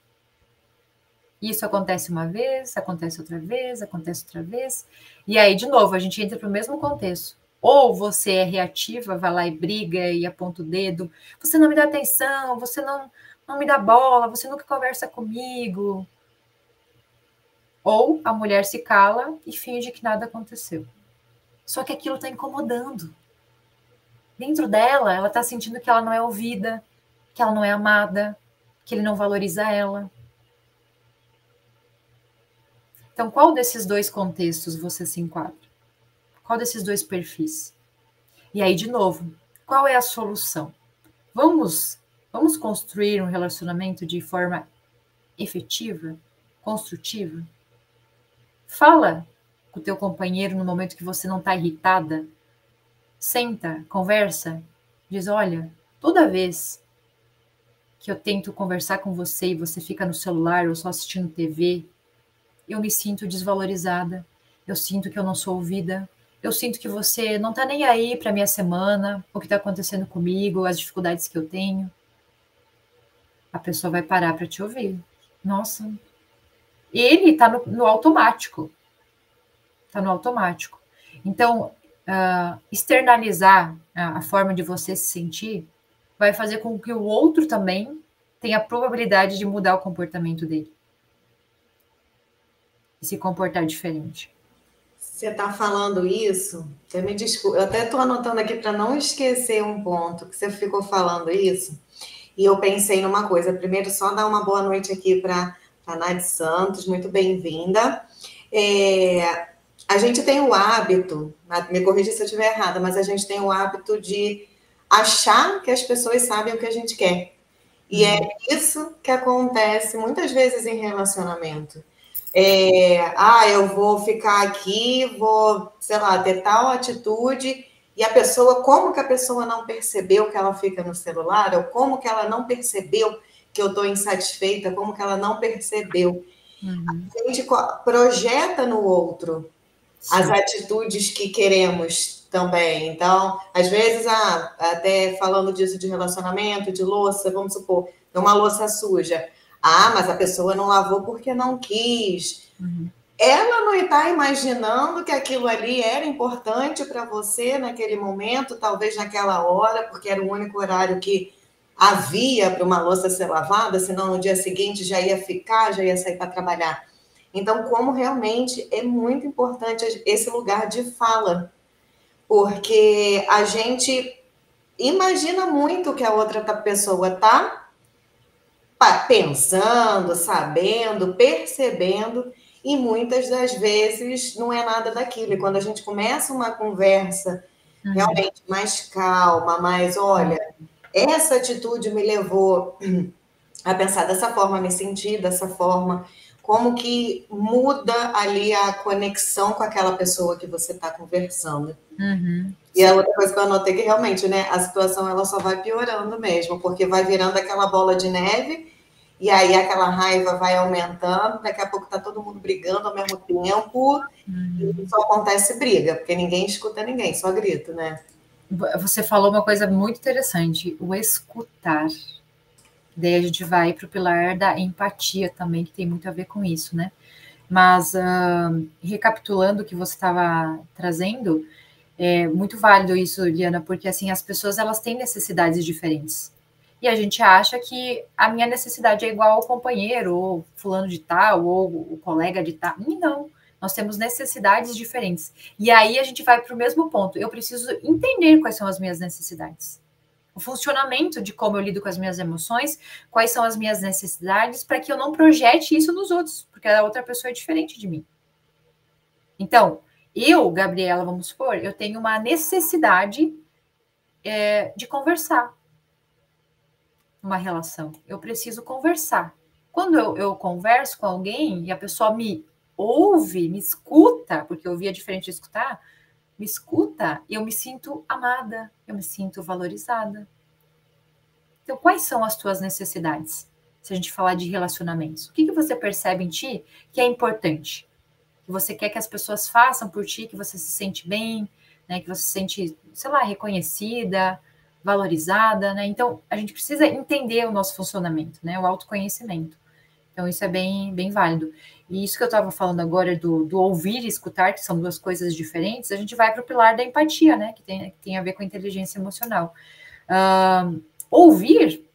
Isso acontece uma vez, acontece outra vez, acontece outra vez. E aí, de novo, a gente entra para o mesmo contexto. Ou você é reativa, vai lá e briga e aponta o dedo. Você não me dá atenção, você não me dá bola, você nunca conversa comigo. Ou a mulher se cala e finge que nada aconteceu. Só que aquilo está incomodando. Dentro dela, ela está sentindo que ela não é ouvida, que ela não é amada, que ele não valoriza ela. Então, qual desses dois contextos você se enquadra? Qual desses dois perfis? E aí, de novo, qual é a solução? Vamos construir um relacionamento de forma efetiva, construtiva? Fala com o teu companheiro no momento que você não está irritada. Senta, conversa, diz, olha, toda vez que eu tento conversar com você e você fica no celular ou só assistindo TV, eu me sinto desvalorizada, eu sinto que eu não sou ouvida, eu sinto que você não tá nem aí para minha semana, o que está acontecendo comigo, as dificuldades que eu tenho. A pessoa vai parar para te ouvir. Nossa, ele tá no automático. Tá no automático. Então, externalizar a forma de você se sentir vai fazer com que o outro também tenha a probabilidade de mudar o comportamento dele. E se comportar diferente.
Você está falando isso, você me desculpa, eu até estou anotando aqui para não esquecer um ponto, que você ficou falando isso, e eu pensei numa coisa. Primeiro, só dar uma boa noite aqui para a Nath Santos, muito bem-vinda. A gente tem o hábito, me corrija se eu estiver errada, mas a gente tem o hábito de achar que as pessoas sabem o que a gente quer. E é isso que acontece muitas vezes em relacionamento. Eu vou ficar aqui, vou, sei lá, ter tal atitude, e a pessoa, como que a pessoa não percebeu que ela fica no celular, ou como que ela não percebeu que eu estou insatisfeita, como que ela não percebeu. A gente projeta no outro as atitudes que queremos também. Então, às vezes, até falando disso de relacionamento, de louça, vamos supor, tem uma louça suja. Mas a pessoa não lavou porque não quis. Ela não está imaginando que aquilo ali era importante para você naquele momento, talvez naquela hora, porque era o único horário que havia para uma louça ser lavada, senão no dia seguinte já ia ficar, já ia sair para trabalhar. Então, como realmente é muito importante esse lugar de fala, porque a gente imagina muito que a outra pessoa está pensando, sabendo, percebendo, e muitas das vezes não é nada daquilo. E quando a gente começa uma conversa realmente mais calma, mais, olha, essa atitude me levou a pensar dessa forma, a me sentir dessa forma, como que muda ali a conexão com aquela pessoa que você está conversando. E a outra coisa que eu anotei que realmente, né, a situação ela só vai piorando mesmo, porque vai virando aquela bola de neve, e aí aquela raiva vai aumentando, daqui a pouco está todo mundo brigando ao mesmo tempo, e só acontece briga, porque ninguém escuta ninguém, só grito, né?
Você falou uma coisa muito interessante, o escutar. Daí a gente vai para o pilar da empatia também, que tem muito a ver com isso, né? Mas, recapitulando o que você estava trazendo, é muito válido isso, Liana, porque, assim, as pessoas, elas têm necessidades diferentes. E a gente acha que a minha necessidade é igual ao companheiro, ou fulano de tal, ou o colega de tal. E não, nós temos necessidades diferentes. E aí a gente vai para o mesmo ponto. Eu preciso entender quais são as minhas necessidades. O funcionamento de como eu lido com as minhas emoções, quais são as minhas necessidades, para que eu não projete isso nos outros, porque a outra pessoa é diferente de mim. Então, eu, Gabriela, vamos supor, eu tenho uma necessidade de conversar numa relação. Eu preciso conversar. Quando eu converso com alguém e a pessoa me ouve, me escuta, porque ouvir é diferente de escutar, me escuta, eu me sinto amada, eu me sinto valorizada. Então, quais são as tuas necessidades? Se a gente falar de relacionamentos, o que você percebe em ti que é importante? Que você quer que as pessoas façam por ti, que você se sente bem, né? Que você se sente, sei lá, reconhecida, valorizada, né? Então, a gente precisa entender o nosso funcionamento, né? O autoconhecimento. Então, isso é bem, bem válido. E isso que eu estava falando agora do ouvir e escutar, que são duas coisas diferentes, a gente vai para o pilar da empatia, né? Que tem a ver com a inteligência emocional. Ouvir,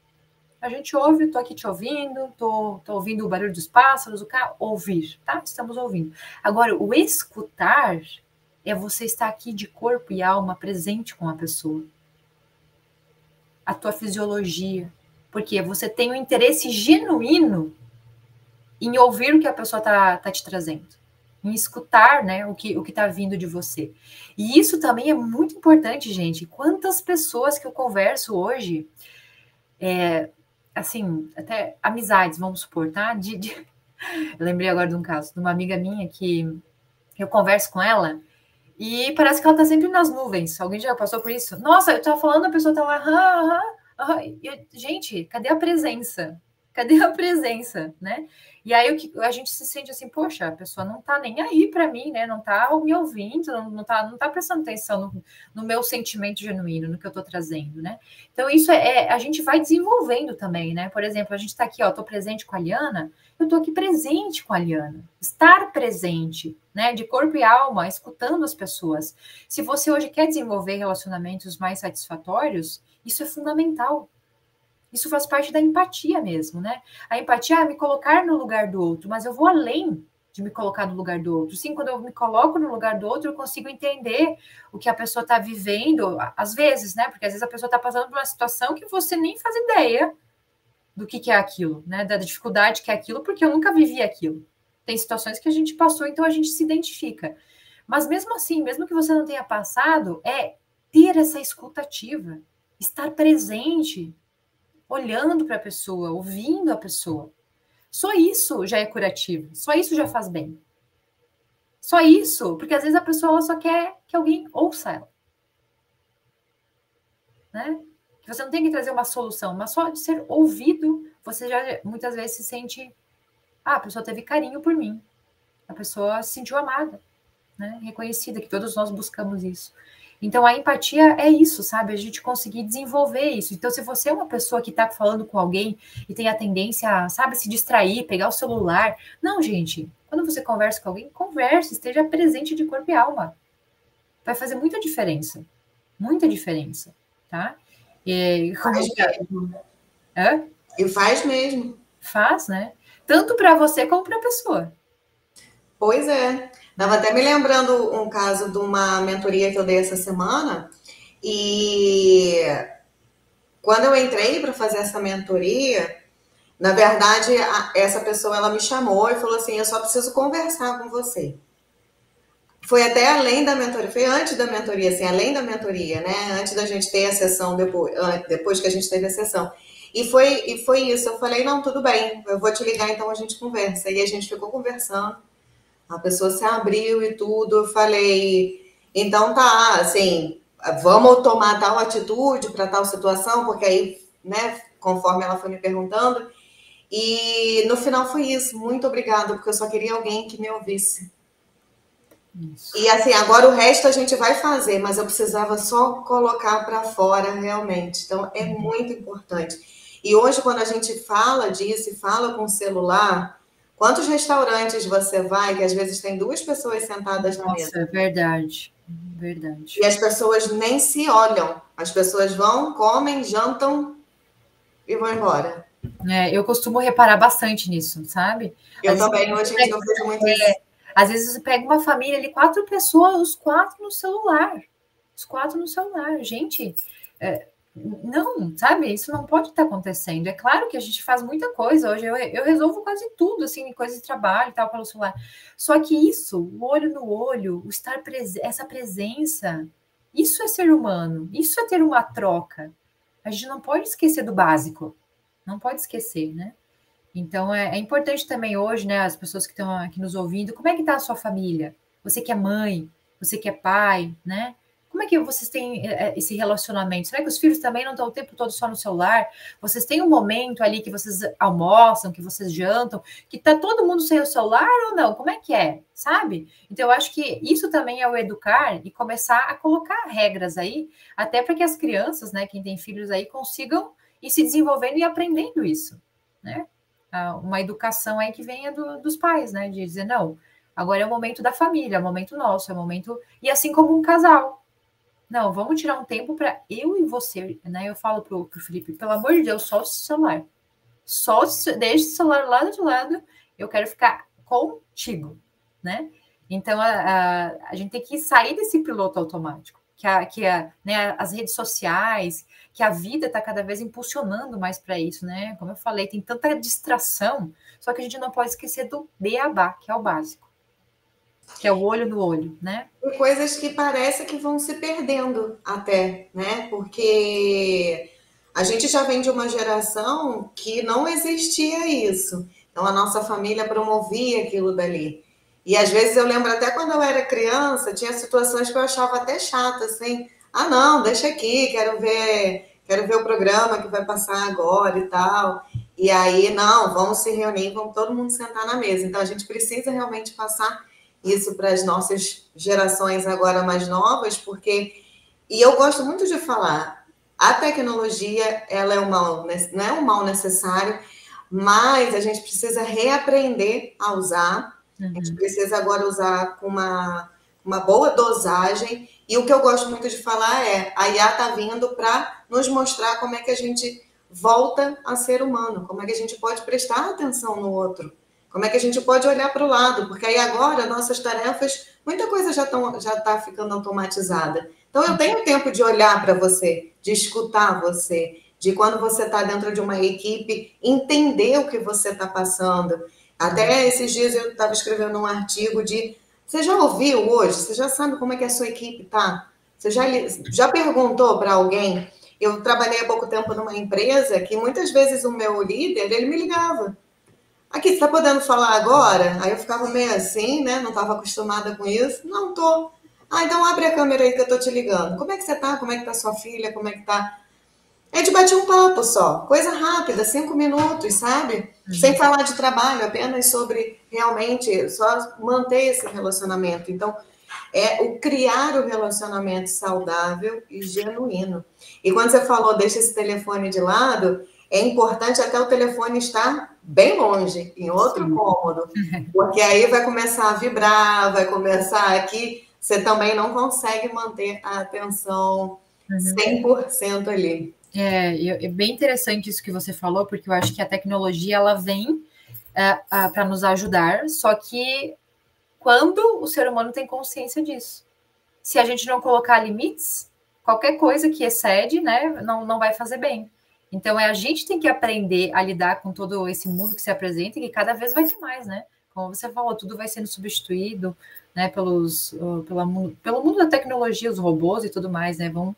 a gente ouve, estou aqui te ouvindo, estou ouvindo o barulho dos pássaros, o carro, ouvir, tá? Estamos ouvindo. Agora, o escutar é você estar aqui de corpo e alma presente com a pessoa. A tua fisiologia. Porque você tem um interesse genuíno em ouvir o que a pessoa tá te trazendo. Em escutar, né, o que está vindo de você. E isso também é muito importante, gente. Quantas pessoas que eu converso hoje, assim, até amizades, vamos supor, tá? Eu lembrei agora de um caso, de uma amiga minha que eu converso com ela e parece que ela tá sempre nas nuvens. Alguém já passou por isso? Nossa, eu tava falando, a pessoa tá lá, gente, cadê a presença? Cadê a presença, né? E aí a gente se sente assim, poxa, a pessoa não tá nem aí para mim, né? Não tá me ouvindo, não tá prestando atenção no meu sentimento genuíno, no que eu tô trazendo, né? Então isso a gente vai desenvolvendo também, né? Por exemplo, a gente tá aqui, ó, tô presente com a Liana, eu tô aqui presente com a Liana. Estar presente, né? De corpo e alma, escutando as pessoas. Se você hoje quer desenvolver relacionamentos mais satisfatórios, isso é fundamental. Isso faz parte da empatia mesmo, né? A empatia é me colocar no lugar do outro, mas eu vou além de me colocar no lugar do outro. Sim, quando eu me coloco no lugar do outro, eu consigo entender o que a pessoa está vivendo, às vezes, né? Porque às vezes a pessoa está passando por uma situação que você nem faz ideia do que é aquilo, né? Da dificuldade que é aquilo, porque eu nunca vivi aquilo. Tem situações que a gente passou, então a gente se identifica. Mas mesmo assim, mesmo que você não tenha passado, é ter essa escuta ativa, estar presente, olhando para a pessoa, ouvindo a pessoa. Só isso já é curativo, só isso já faz bem. Só isso, porque às vezes a pessoa ela só quer que alguém ouça ela. Né? Que você não tem que trazer uma solução, mas só de ser ouvido, você já muitas vezes se sente, a pessoa teve carinho por mim, a pessoa se sentiu amada, né? Reconhecida, que todos nós buscamos isso. Então, a empatia é isso, sabe? A gente conseguir desenvolver isso. Então, se você é uma pessoa que está falando com alguém e tem a tendência a, sabe, se distrair, pegar o celular. Não, gente. Quando você conversa com alguém, converse, esteja presente de corpo e alma. Vai fazer muita diferença. Muita diferença, tá? E
faz mesmo.
Faz, né? Tanto para você como para a pessoa.
Pois é. Estava até me lembrando um caso de uma mentoria que eu dei essa semana. E quando eu entrei para fazer essa mentoria, na verdade, essa pessoa ela me chamou e falou assim: eu só preciso conversar com você. Foi até além da mentoria, foi antes da mentoria, assim, além da mentoria, né? Antes da gente ter a sessão, depois que a gente teve a sessão. E foi isso. Eu falei: não, tudo bem, eu vou te ligar, então a gente conversa. E a gente ficou conversando. A pessoa se abriu e tudo. Eu falei: então tá, assim, vamos tomar tal atitude para tal situação, porque aí, né, conforme ela foi me perguntando. E no final foi isso. Muito obrigada, porque eu só queria alguém que me ouvisse. Isso. E assim, agora o resto a gente vai fazer, mas eu precisava só colocar para fora realmente. Então, é muito importante. E hoje, quando a gente fala disso e fala com o celular, quantos restaurantes você vai que às vezes tem duas pessoas sentadas na mesa?
Nossa, é verdade. Verdade.
E as pessoas nem se olham. As pessoas vão, comem, jantam e vão embora.
Eu costumo reparar bastante nisso, sabe?
Eu também, hoje em dia eu vejo muito isso.
Às vezes você pega uma família ali, 4 pessoas, os 4 no celular. Os 4 no celular. Gente, Não, sabe? Isso não pode estar acontecendo. É claro que a gente faz muita coisa. Hoje eu resolvo quase tudo, assim, coisa de trabalho e tal, pelo celular. Só que isso, o olho no olho, o estar essa presença, isso é ser humano, isso é ter uma troca. A gente não pode esquecer do básico. Não pode esquecer, né? Então, é importante também hoje, né, as pessoas que estão aqui nos ouvindo, como é que está a sua família? Você que é mãe, você que é pai, né? Como é que vocês têm esse relacionamento? Será que os filhos também não estão o tempo todo só no celular? Vocês têm um momento ali que vocês almoçam, que vocês jantam, que está todo mundo sem o celular ou não? Como é que é? Sabe? Então, eu acho que isso também é o educar e começar a colocar regras aí, até para que as crianças, né, quem tem filhos aí, consigam ir se desenvolvendo e aprendendo isso, né? Uma educação aí que venha dos pais, né? De dizer, não, agora é o momento da família, é o momento nosso, é o momento. E assim como um casal. Não, vamos tirar um tempo para eu e você, né? Eu falo pro Felipe, pelo amor de Deus, solte o celular. Deixe o celular lá do lado, eu quero ficar contigo, né? Então a gente tem que sair desse piloto automático, né, as redes sociais, que a vida está cada vez impulsionando mais para isso, né? Como eu falei, tem tanta distração, só que a gente não pode esquecer do beabá, que é o básico, que é o olho no olho, né?
E coisas que parece que vão se perdendo até, né? Porque a gente já vem de uma geração que não existia isso. Então a nossa família promovia aquilo dali. E às vezes eu lembro até quando eu era criança, tinha situações que eu achava até chata, assim, ah não, deixa aqui, quero ver o programa que vai passar agora e tal. E aí, não, vamos se reunir, vamos todo mundo sentar na mesa. Então a gente precisa realmente passar isso para as nossas gerações agora mais novas, porque, e eu gosto muito de falar, a tecnologia, ela é um mal, não é um mal necessário, mas a gente precisa reaprender a usar, a gente precisa agora usar com uma boa dosagem, e o que eu gosto muito de falar é, a IA está vindo para nos mostrar como é que a gente volta a ser humano, como é que a gente pode prestar atenção no outro, como é que a gente pode olhar para o lado? Porque aí agora nossas tarefas, muita coisa já está ficando automatizada. Então eu tenho tempo de olhar para você, de escutar você, de quando você está dentro de uma equipe, entender o que você está passando. Até esses dias eu estava escrevendo um artigo de você já ouviu hoje? Você já sabe como é que a sua equipe está? Você já perguntou para alguém? Eu trabalhei há pouco tempo numa empresa que muitas vezes o meu líder, ele me ligava. Aqui, você está podendo falar agora? Aí eu ficava meio assim, né? Não estava acostumada com isso. Não tô. Ah, então abre a câmera aí que eu tô te ligando. Como é que você tá? Como é que tá sua filha? Como é que tá? A gente bate um papo só. Coisa rápida, 5 minutos, sabe? Sem falar de trabalho, apenas sobre realmente só manter esse relacionamento. Então, é o criar o relacionamento saudável e genuíno. E quando você falou, deixa esse telefone de lado, é importante até o telefone estar bem longe, em outro cômodo, porque aí vai começar a vibrar, vai começar aqui, você também não consegue manter a atenção 100% ali.
É bem interessante isso que você falou, porque eu acho que a tecnologia ela vem para nos ajudar, só que quando o ser humano tem consciência disso. Se a gente não colocar limites, qualquer coisa que excede, né, não vai fazer bem. Então, a gente tem que aprender a lidar com todo esse mundo que se apresenta e que cada vez vai ter mais, né? Como você falou, tudo vai sendo substituído, né, pelo mundo da tecnologia, os robôs e tudo mais, né, vão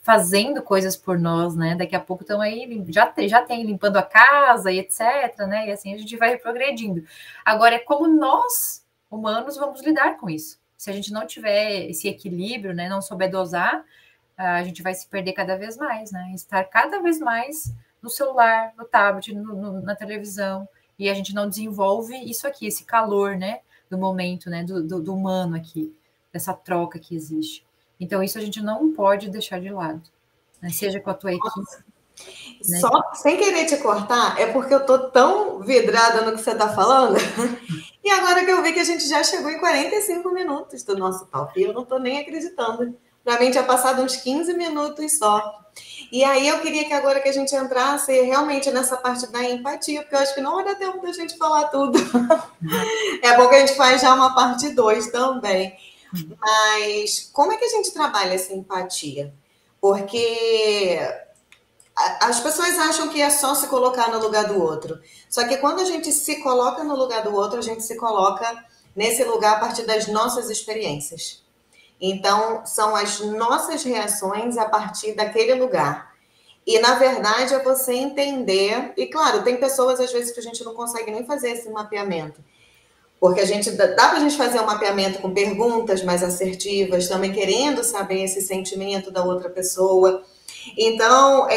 fazendo coisas por nós, né? Daqui a pouco estão aí, já tem limpando a casa e etc, né? E assim a gente vai progredindo. Agora, é como nós, humanos, vamos lidar com isso. Se a gente não tiver esse equilíbrio, né, não souber dosar, a gente vai se perder cada vez mais, né? Estar cada vez mais no celular, no tablet, na televisão, e a gente não desenvolve isso aqui, esse calor, né, do momento, né, do humano aqui, dessa troca que existe. Então, isso a gente não pode deixar de lado, né? Seja com a tua equipe. Né?
Só sem querer te cortar, é porque eu tô tão vidrada no que você tá falando. E agora que eu vi que a gente já chegou em 45 minutos do nosso papo, e eu não tô nem acreditando. Para mim tinha passado uns 15 minutos só. E aí eu queria que agora que a gente entrasse realmente nessa parte da empatia, porque eu acho que não vai dar tempo da gente falar tudo. É bom que a gente faz já uma parte 2 também. Mas como é que a gente trabalha essa empatia? Porque As pessoas acham que é só se colocar no lugar do outro. Só que quando a gente se coloca no lugar do outro, a gente se coloca nesse lugar a partir das nossas experiências. Então, são as nossas reações a partir daquele lugar. E, na verdade, é você entender. E, claro, tem pessoas, às vezes, que a gente não consegue nem fazer esse mapeamento. Porque a gente dá para a gente fazer um mapeamento com perguntas mais assertivas, também querendo saber esse sentimento da outra pessoa. Então,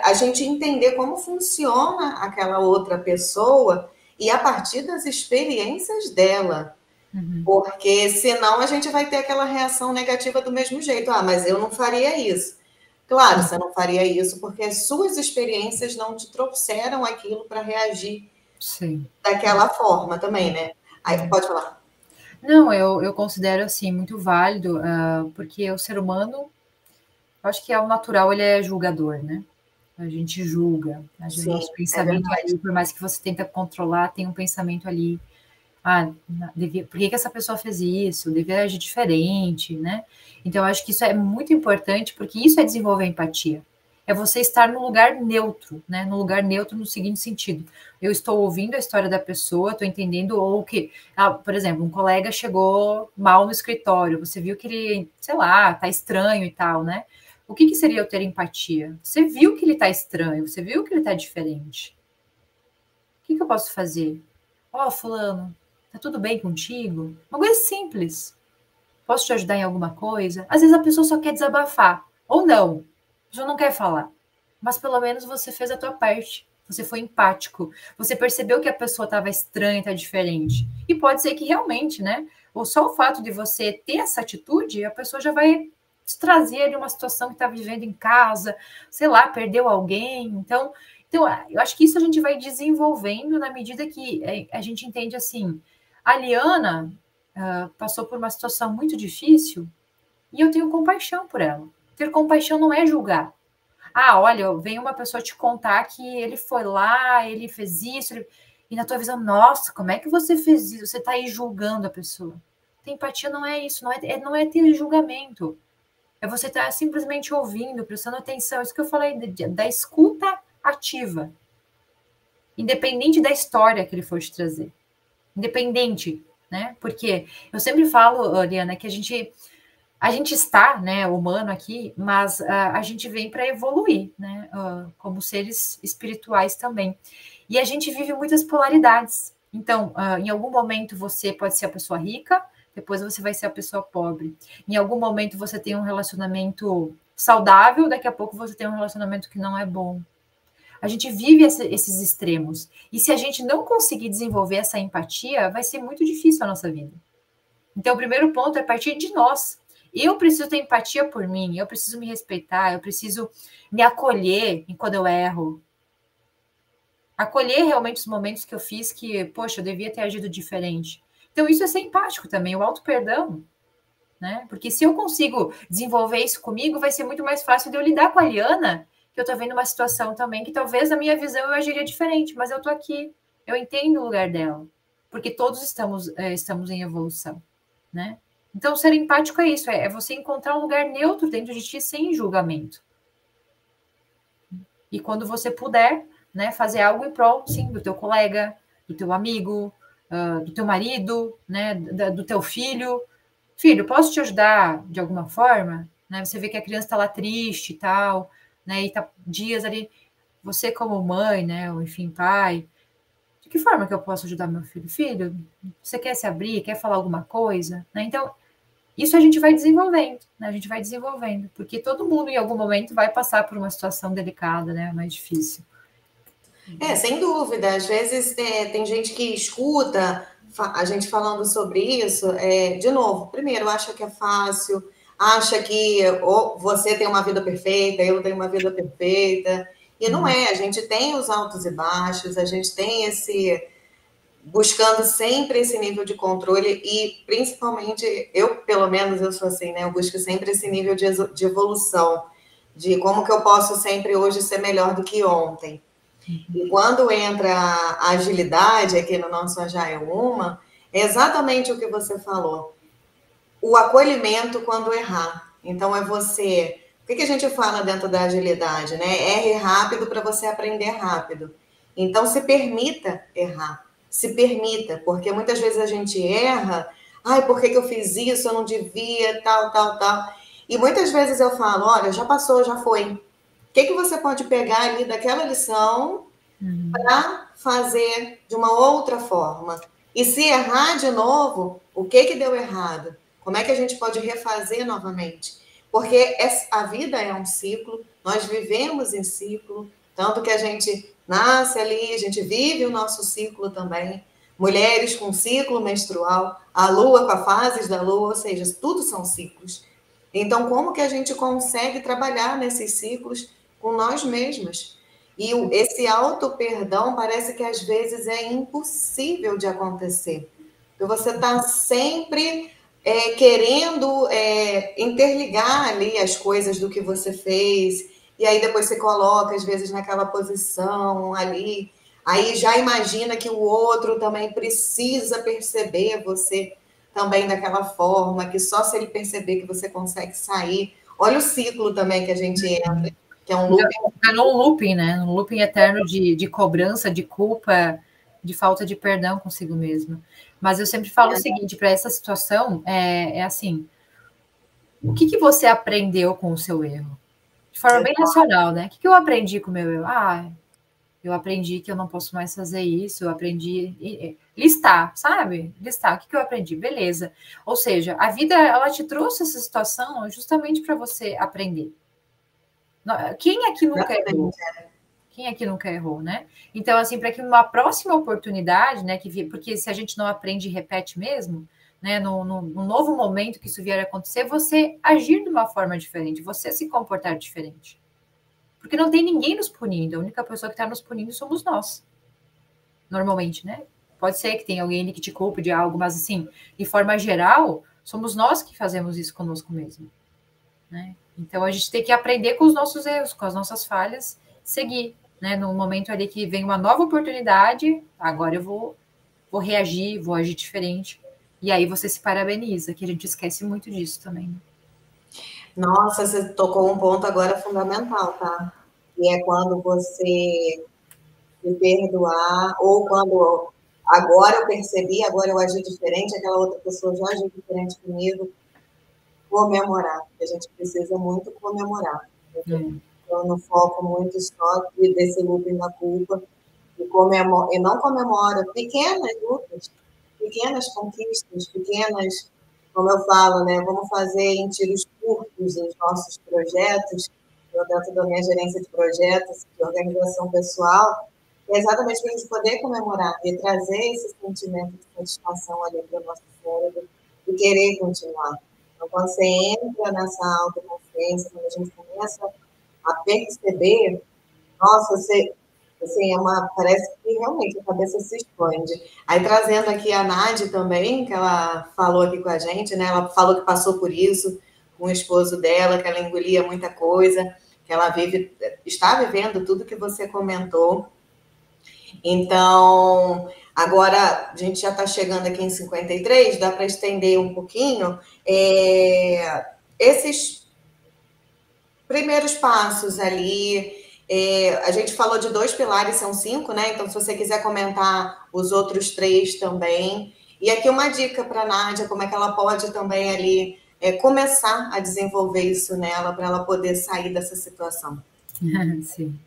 a gente entender como funciona aquela outra pessoa e a partir das experiências dela. Porque senão a gente vai ter aquela reação negativa do mesmo jeito. Ah, mas eu não faria isso. Claro, você não faria isso porque as suas experiências não te trouxeram aquilo para reagir
Sim.
daquela forma também, né? Aí pode falar.
Não, eu considero assim muito válido, porque o ser humano, eu acho que é o natural, ele é julgador, né? A gente julga,
Sim,
nosso
é
pensamento
verdade.
ali, por mais que você tenta controlar, tem um pensamento ali, por que essa pessoa fez isso? Devia agir diferente, né? Então, eu acho que isso é muito importante, porque isso é desenvolver empatia. É você estar no lugar neutro, né? No lugar neutro no seguinte sentido. Eu estou ouvindo a história da pessoa, estou entendendo, ou que, por exemplo, um colega chegou mal no escritório, você viu que ele, sei lá, tá estranho e tal, né? O que seria eu ter empatia? Você viu que ele tá estranho, você viu que ele tá diferente. O que eu posso fazer? Fulano, tá tudo bem contigo? Uma coisa simples. Posso te ajudar em alguma coisa? Às vezes a pessoa só quer desabafar. Ou não. A pessoa não quer falar. Mas pelo menos você fez a tua parte. Você foi empático. Você percebeu que a pessoa estava estranha, está diferente. E pode ser que realmente, né? Ou só o fato de você ter essa atitude, a pessoa já vai te trazer de uma situação que está vivendo em casa, sei lá, perdeu alguém. Então, eu acho que isso a gente vai desenvolvendo na medida que a gente entende assim. A Liana passou por uma situação muito difícil e eu tenho compaixão por ela. Ter compaixão não é julgar. Olha, vem uma pessoa te contar que ele foi lá, ele fez isso, e na tua visão, nossa, como é que você fez isso? Você está aí julgando a pessoa. Ter empatia não é isso, não é ter julgamento. É você estar simplesmente ouvindo, prestando atenção. Isso que eu falei da escuta ativa. Independente da história que ele for te trazer. Independente, né? Porque eu sempre falo, Liana, que a gente está, né, humano aqui, mas a gente vem para evoluir, né, como seres espirituais também. E a gente vive muitas polaridades. Então, em algum momento você pode ser a pessoa rica, depois você vai ser a pessoa pobre. Em algum momento você tem um relacionamento saudável, daqui a pouco você tem um relacionamento que não é bom. A gente vive esses extremos. E se a gente não conseguir desenvolver essa empatia, vai ser muito difícil a nossa vida. Então, o primeiro ponto é partir de nós. Eu preciso ter empatia por mim, eu preciso me respeitar, eu preciso me acolher quando eu erro. Acolher realmente os momentos que eu fiz que, poxa, eu devia ter agido diferente. Então, isso é ser empático também, o auto-perdão. Né? Porque se eu consigo desenvolver isso comigo, vai ser muito mais fácil de eu lidar com a Liana, que eu tô vendo uma situação também que talvez na minha visão eu agiria diferente, mas eu tô aqui, eu entendo o lugar dela, porque todos estamos em evolução, né? Então, ser empático é isso, é você encontrar um lugar neutro dentro de ti sem julgamento. E quando você puder, né, fazer algo em prol, sim, do teu colega, do teu amigo, do teu marido, né, do teu filho. Filho, posso te ajudar de alguma forma? Né, você vê que a criança está lá triste e tal, né, e tá dias ali, você como mãe, né, ou enfim, pai, de que forma que eu posso ajudar meu filho? Filho, você quer se abrir, quer falar alguma coisa? Né? Então, isso a gente vai desenvolvendo, né? A gente vai desenvolvendo, porque todo mundo em algum momento vai passar por uma situação delicada, né? Mais difícil.
Sem dúvida. Às vezes tem gente que escuta a gente falando sobre isso. De novo, primeiro, acha que é fácil, acha que você tem uma vida perfeita, eu tenho uma vida perfeita. E não é, a gente tem os altos e baixos, a gente tem buscando sempre esse nível de controle e principalmente, pelo menos eu sou assim, né? Eu busco sempre esse nível de evolução, de como que eu posso sempre hoje ser melhor do que ontem. E quando entra a agilidade aqui no nosso Agile Uma, é exatamente o que você falou. O acolhimento quando errar. Então, é você que a gente fala dentro da agilidade, né? Erre rápido para você aprender rápido. Então, se permita errar. Se permita, porque muitas vezes a gente erra. Ai, por que eu fiz isso? Eu não devia, tal, tal, tal. E muitas vezes eu falo, olha, já passou, já foi. O que você pode pegar ali daquela lição para fazer de uma outra forma? E se errar de novo, o que deu errado? Como é que a gente pode refazer novamente? Porque a vida é um ciclo, nós vivemos em ciclo, tanto que a gente nasce ali, a gente vive o nosso ciclo também. Mulheres com ciclo menstrual, a lua com as fases da lua, ou seja, tudo são ciclos. Então, como que a gente consegue trabalhar nesses ciclos com nós mesmas? E esse auto-perdão parece que às vezes é impossível de acontecer. Porque você está sempre querendo interligar ali as coisas do que você fez, e aí depois você coloca, às vezes, naquela posição ali, aí já imagina que o outro também precisa perceber você também daquela forma, que só se ele perceber que você consegue sair. Olha o ciclo também que a gente entra, que é um loop.
É num looping, né? Num looping eterno de cobrança, de culpa, de falta de perdão consigo mesmo. Mas eu sempre falo o seguinte, para essa situação, é assim, o que você aprendeu com o seu erro? De forma bem racional, né? O que eu aprendi com o meu erro? Eu aprendi que eu não posso mais fazer isso, eu aprendi listar, sabe? Listar, o que eu aprendi? Beleza. Ou seja, a vida, ela te trouxe essa situação justamente para você aprender. Quem aqui nunca errou? Quem aqui nunca errou, né? Então, assim, para que uma próxima oportunidade, né, porque se a gente não aprende e repete mesmo, né, no novo momento que isso vier a acontecer, você agir de uma forma diferente, você se comportar diferente. Porque não tem ninguém nos punindo, a única pessoa que está nos punindo somos nós. Normalmente, né? Pode ser que tenha alguém que te culpe de algo, mas assim, de forma geral, somos nós que fazemos isso conosco mesmo, né? Então a gente tem que aprender com os nossos erros, com as nossas falhas, seguir, né? No momento ali que vem uma nova oportunidade, agora eu vou reagir, vou agir diferente. E aí você se parabeniza, que a gente esquece muito disso também, né?
Nossa, você tocou um ponto agora fundamental, tá? Que é quando você se perdoar, ou quando agora eu percebi, agora eu agi diferente, aquela outra pessoa já agiu diferente comigo, comemorar. A gente precisa muito comemorar. Eu não foco muito só desse looping da culpa e não comemora pequenas lutas, pequenas conquistas, pequenas, como eu falo, né? Vamos fazer em tiros curtos os nossos projetos, eu dentro da minha gerência de projetos, de organização pessoal, é exatamente para a gente poder comemorar e trazer esse sentimento de satisfação ali para o nosso cérebro e querer continuar. Então, quando você entra nessa autoconsciência, quando a gente começa a perceber, nossa, você, assim, parece que realmente a cabeça se expande. Aí, trazendo aqui a Nádia também, que ela falou aqui com a gente, né? Ela falou que passou por isso com o esposo dela, que ela engolia muita coisa, que ela está vivendo tudo que você comentou. Então, agora a gente já está chegando aqui em 53, dá para estender um pouquinho. Esses primeiros passos ali, a gente falou de 2 pilares, são 5, né? Então, se você quiser comentar os outros 3 também. E aqui uma dica para a Nádia, como é que ela pode também ali começar a desenvolver isso nela, para ela poder sair dessa situação.
Sim,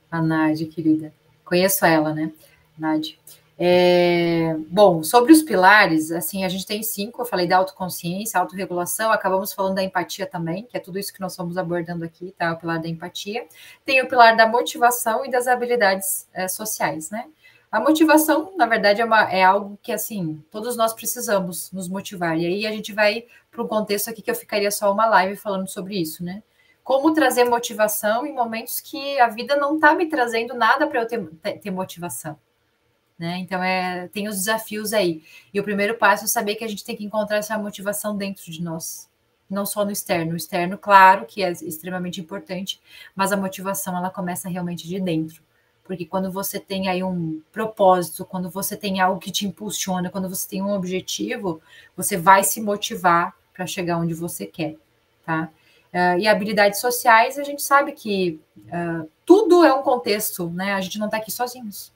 a Nádia, querida. Conheço ela, né, Nádia? Bom, sobre os pilares, assim, a gente tem 5, eu falei da autoconsciência, autorregulação, acabamos falando da empatia também, que é tudo isso que nós estamos abordando aqui, tá? O pilar da empatia. Tem o pilar da motivação e das habilidades sociais, né? A motivação, na verdade, é algo que, assim, todos nós precisamos nos motivar. E aí a gente vai para um contexto aqui que eu ficaria só uma live falando sobre isso, né? Como trazer motivação em momentos que a vida não está me trazendo nada para eu ter motivação. Né? Então, tem os desafios aí. E o primeiro passo é saber que a gente tem que encontrar essa motivação dentro de nós, não só no externo. O externo, claro, que é extremamente importante, mas a motivação, ela começa realmente de dentro. Porque quando você tem aí um propósito, quando você tem algo que te impulsiona, quando você tem um objetivo, você vai se motivar para chegar onde você quer, tá? E habilidades sociais, a gente sabe que tudo é um contexto, né? A gente não está aqui sozinhos.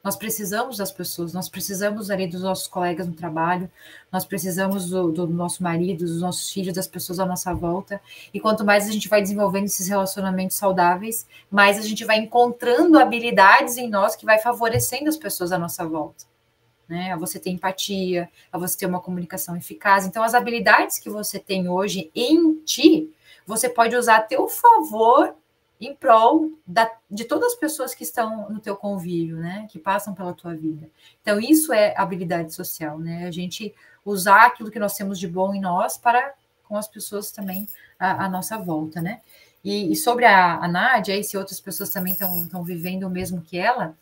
Nós precisamos das pessoas, nós precisamos ali dos nossos colegas no trabalho, nós precisamos do nosso marido, dos nossos filhos, das pessoas à nossa volta. E quanto mais a gente vai desenvolvendo esses relacionamentos saudáveis, mais a gente vai encontrando habilidades em nós que vai favorecendo as pessoas à nossa volta. Né? A você ter empatia, a você ter uma comunicação eficaz. Então, as habilidades que você tem hoje em ti, você pode usar a teu favor em prol de todas as pessoas que estão no teu convívio, né? Que passam pela tua vida. Então, isso é habilidade social, né? A gente usar aquilo que nós temos de bom em nós para com as pessoas também à nossa volta, né? E sobre a Nádia, e se outras pessoas também estão vivendo o mesmo que ela,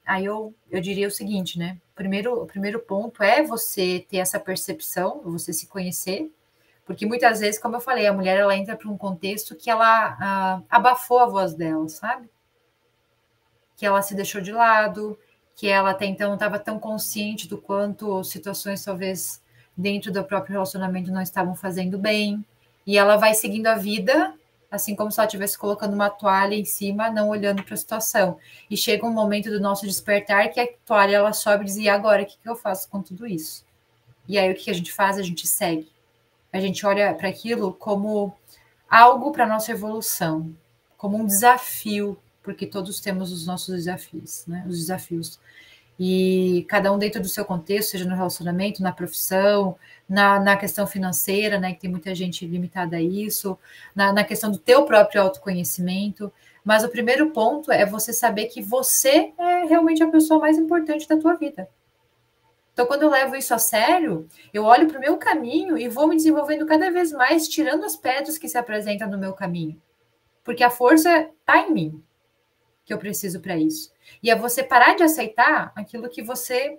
aí eu diria o seguinte, né? O primeiro ponto é você ter essa percepção, você se conhecer, porque muitas vezes, como eu falei, a mulher ela entra para um contexto que ela abafou a voz dela, sabe? Que ela se deixou de lado, que ela até então não estava tão consciente do quanto situações talvez dentro do próprio relacionamento não estavam fazendo bem, e ela vai seguindo a vida assim como se ela estivesse colocando uma toalha em cima, não olhando para a situação. E chega um momento do nosso despertar que a toalha ela sobe e diz, e agora, o que eu faço com tudo isso? E aí o que a gente faz? A gente segue. A gente olha para aquilo como algo para a nossa evolução, como um desafio, porque todos temos os nossos desafios, né? Os desafios. E cada um dentro do seu contexto, seja no relacionamento, na profissão, na questão financeira, né, que tem muita gente limitada a isso, na questão do teu próprio autoconhecimento. Mas o primeiro ponto é você saber que você é realmente a pessoa mais importante da tua vida. Então, quando eu levo isso a sério, eu olho para o meu caminho e vou me desenvolvendo cada vez mais, tirando as pedras que se apresentam no meu caminho. Porque a força está em mim, que eu preciso para isso. E é você parar de aceitar aquilo que você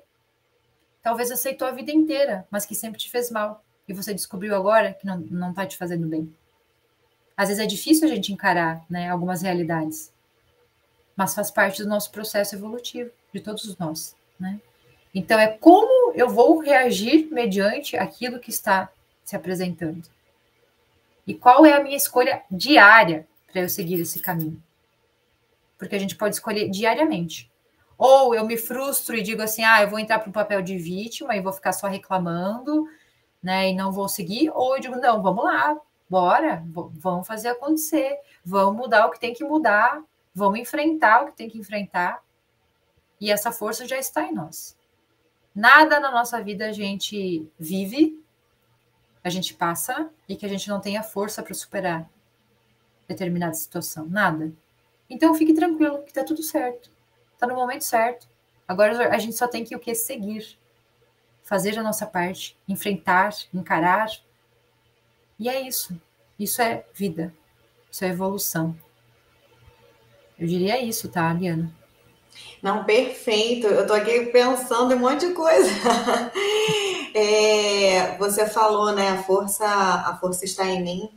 talvez aceitou a vida inteira, mas que sempre te fez mal. E você descobriu agora que não está te fazendo bem. Às vezes é difícil a gente encarar, né, algumas realidades, mas faz parte do nosso processo evolutivo, de todos nós, né? Então, é como eu vou reagir mediante aquilo que está se apresentando. E qual é a minha escolha diária para eu seguir esse caminho? Porque a gente pode escolher diariamente. Ou eu me frustro e digo assim, eu vou entrar para um papel de vítima e vou ficar só reclamando, né, e não vou seguir. Ou eu digo, não, vamos lá, bora, vamos fazer acontecer, vamos mudar o que tem que mudar, vamos enfrentar o que tem que enfrentar. E essa força já está em nós. Nada na nossa vida a gente vive, a gente passa e que a gente não tenha força para superar determinada situação. Nada. Então fique tranquilo que está tudo certo. Está no momento certo. Agora a gente só tem que o quê? Seguir. Fazer a nossa parte. Enfrentar, encarar. E é isso. Isso é vida. Isso é evolução. Eu diria isso, tá, Liana?
Não, perfeito. Eu estou aqui pensando em um monte de coisa. Você falou, né? A força está em mim.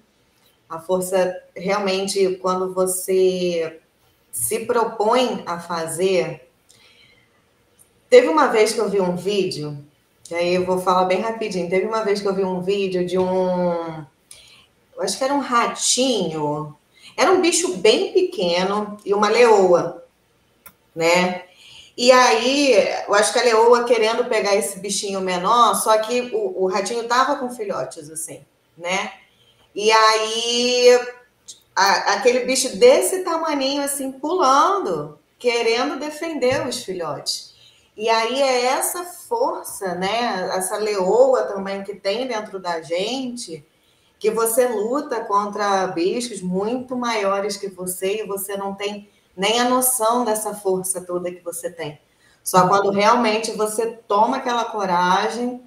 A força realmente, quando você se propõe a fazer. Teve uma vez que eu vi um vídeo, e aí eu vou falar bem rapidinho. Teve uma vez que eu vi um vídeo de eu acho que era um ratinho. Era um bicho bem pequeno e uma leoa, né? E aí, eu acho que a leoa querendo pegar esse bichinho menor, só que o ratinho tava com filhotes, assim, né? E aí, aquele bicho desse tamaninho, assim, pulando, querendo defender os filhotes. E aí é essa força, né? Essa leoa também que tem dentro da gente, que você luta contra bichos muito maiores que você e você não tem nem a noção dessa força toda que você tem. Só quando realmente você toma aquela coragem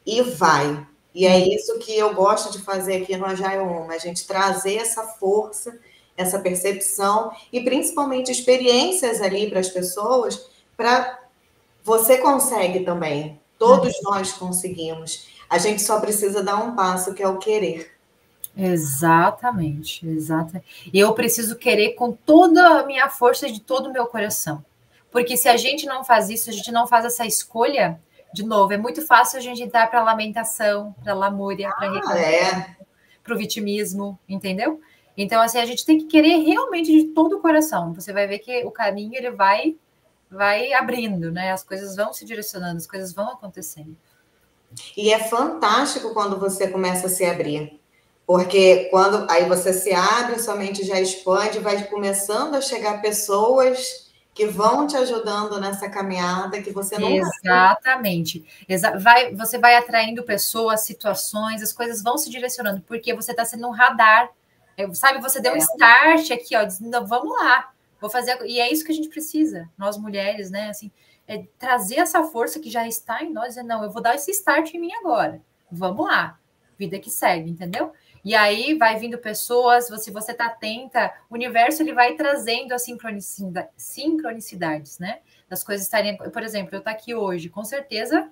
e vai. E é isso que eu gosto de fazer aqui no Agile Woman, a gente trazer essa força, essa percepção e principalmente experiências ali para as pessoas, para você consegue também. Todos nós conseguimos. A gente só precisa dar um passo, que é o querer.
Exatamente, exatamente. E eu preciso querer com toda a minha força e de todo o meu coração. Porque se a gente não faz isso, a gente não faz essa escolha, de novo, é muito fácil a gente entrar para lamentação, para lamúria, para reclamação. para o vitimismo, entendeu? Então, assim, a gente tem que querer realmente de todo o coração. Você vai ver que o caminho, ele vai abrindo, né? As coisas vão se direcionando, as coisas vão acontecendo.
E é fantástico quando você começa a se abrir. Porque quando aí você se abre, sua mente já expande, vai começando a chegar pessoas que vão te ajudando nessa caminhada que você nunca viu.
Exatamente. Você vai atraindo pessoas, situações, as coisas vão se direcionando, porque você está sendo um radar. Sabe, você deu um start aqui, ó, dizendo, vamos lá, vou fazer. E é isso que a gente precisa, nós mulheres, né? Assim, trazer essa força que já está em nós, dizer, não, eu vou dar esse start em mim agora. Vamos lá, vida que segue, entendeu? E aí vai vindo pessoas, se você está atenta, o universo ele vai trazendo as sincronicidades, né? Das coisas estarem. Por exemplo, eu estou aqui hoje, com certeza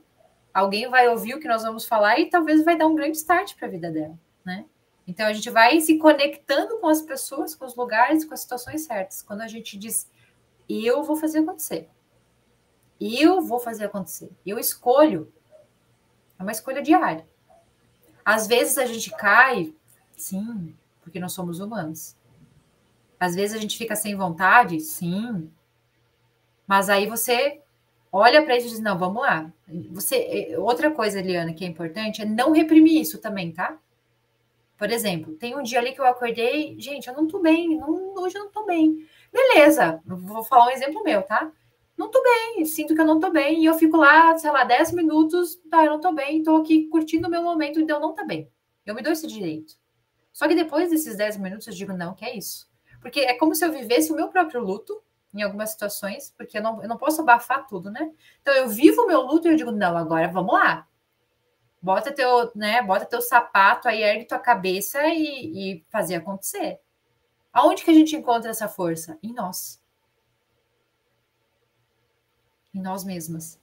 alguém vai ouvir o que nós vamos falar e talvez vai dar um grande start para a vida dela, né? Então a gente vai se conectando com as pessoas, com os lugares, com as situações certas. Quando a gente diz, eu vou fazer acontecer. Eu vou fazer acontecer. Eu escolho. É uma escolha diária. Às vezes a gente cai, sim, porque nós somos humanos. Às vezes a gente fica sem vontade, sim. Mas aí você olha para isso e diz, não, vamos lá. Outra coisa, Eliana, que é importante é não reprimir isso também, tá? Por exemplo, tem um dia ali que eu acordei, gente, eu não tô bem, hoje eu não tô bem. Beleza, vou falar um exemplo meu, tá? Não tô bem, sinto que eu não tô bem, e eu fico lá, sei lá, 10 minutos, tá, eu não tô bem, tô aqui curtindo o meu momento, então eu não tá bem. Eu me dou esse direito. Só que depois desses 10 minutos eu digo, não, que é isso. Porque é como se eu vivesse o meu próprio luto, em algumas situações, porque eu não posso abafar tudo, né? Então eu vivo o meu luto e eu digo, não, agora vamos lá. Bota teu sapato aí, ergue tua cabeça e fazer acontecer. Aonde que a gente encontra essa força? Em nós. Em nós mesmas.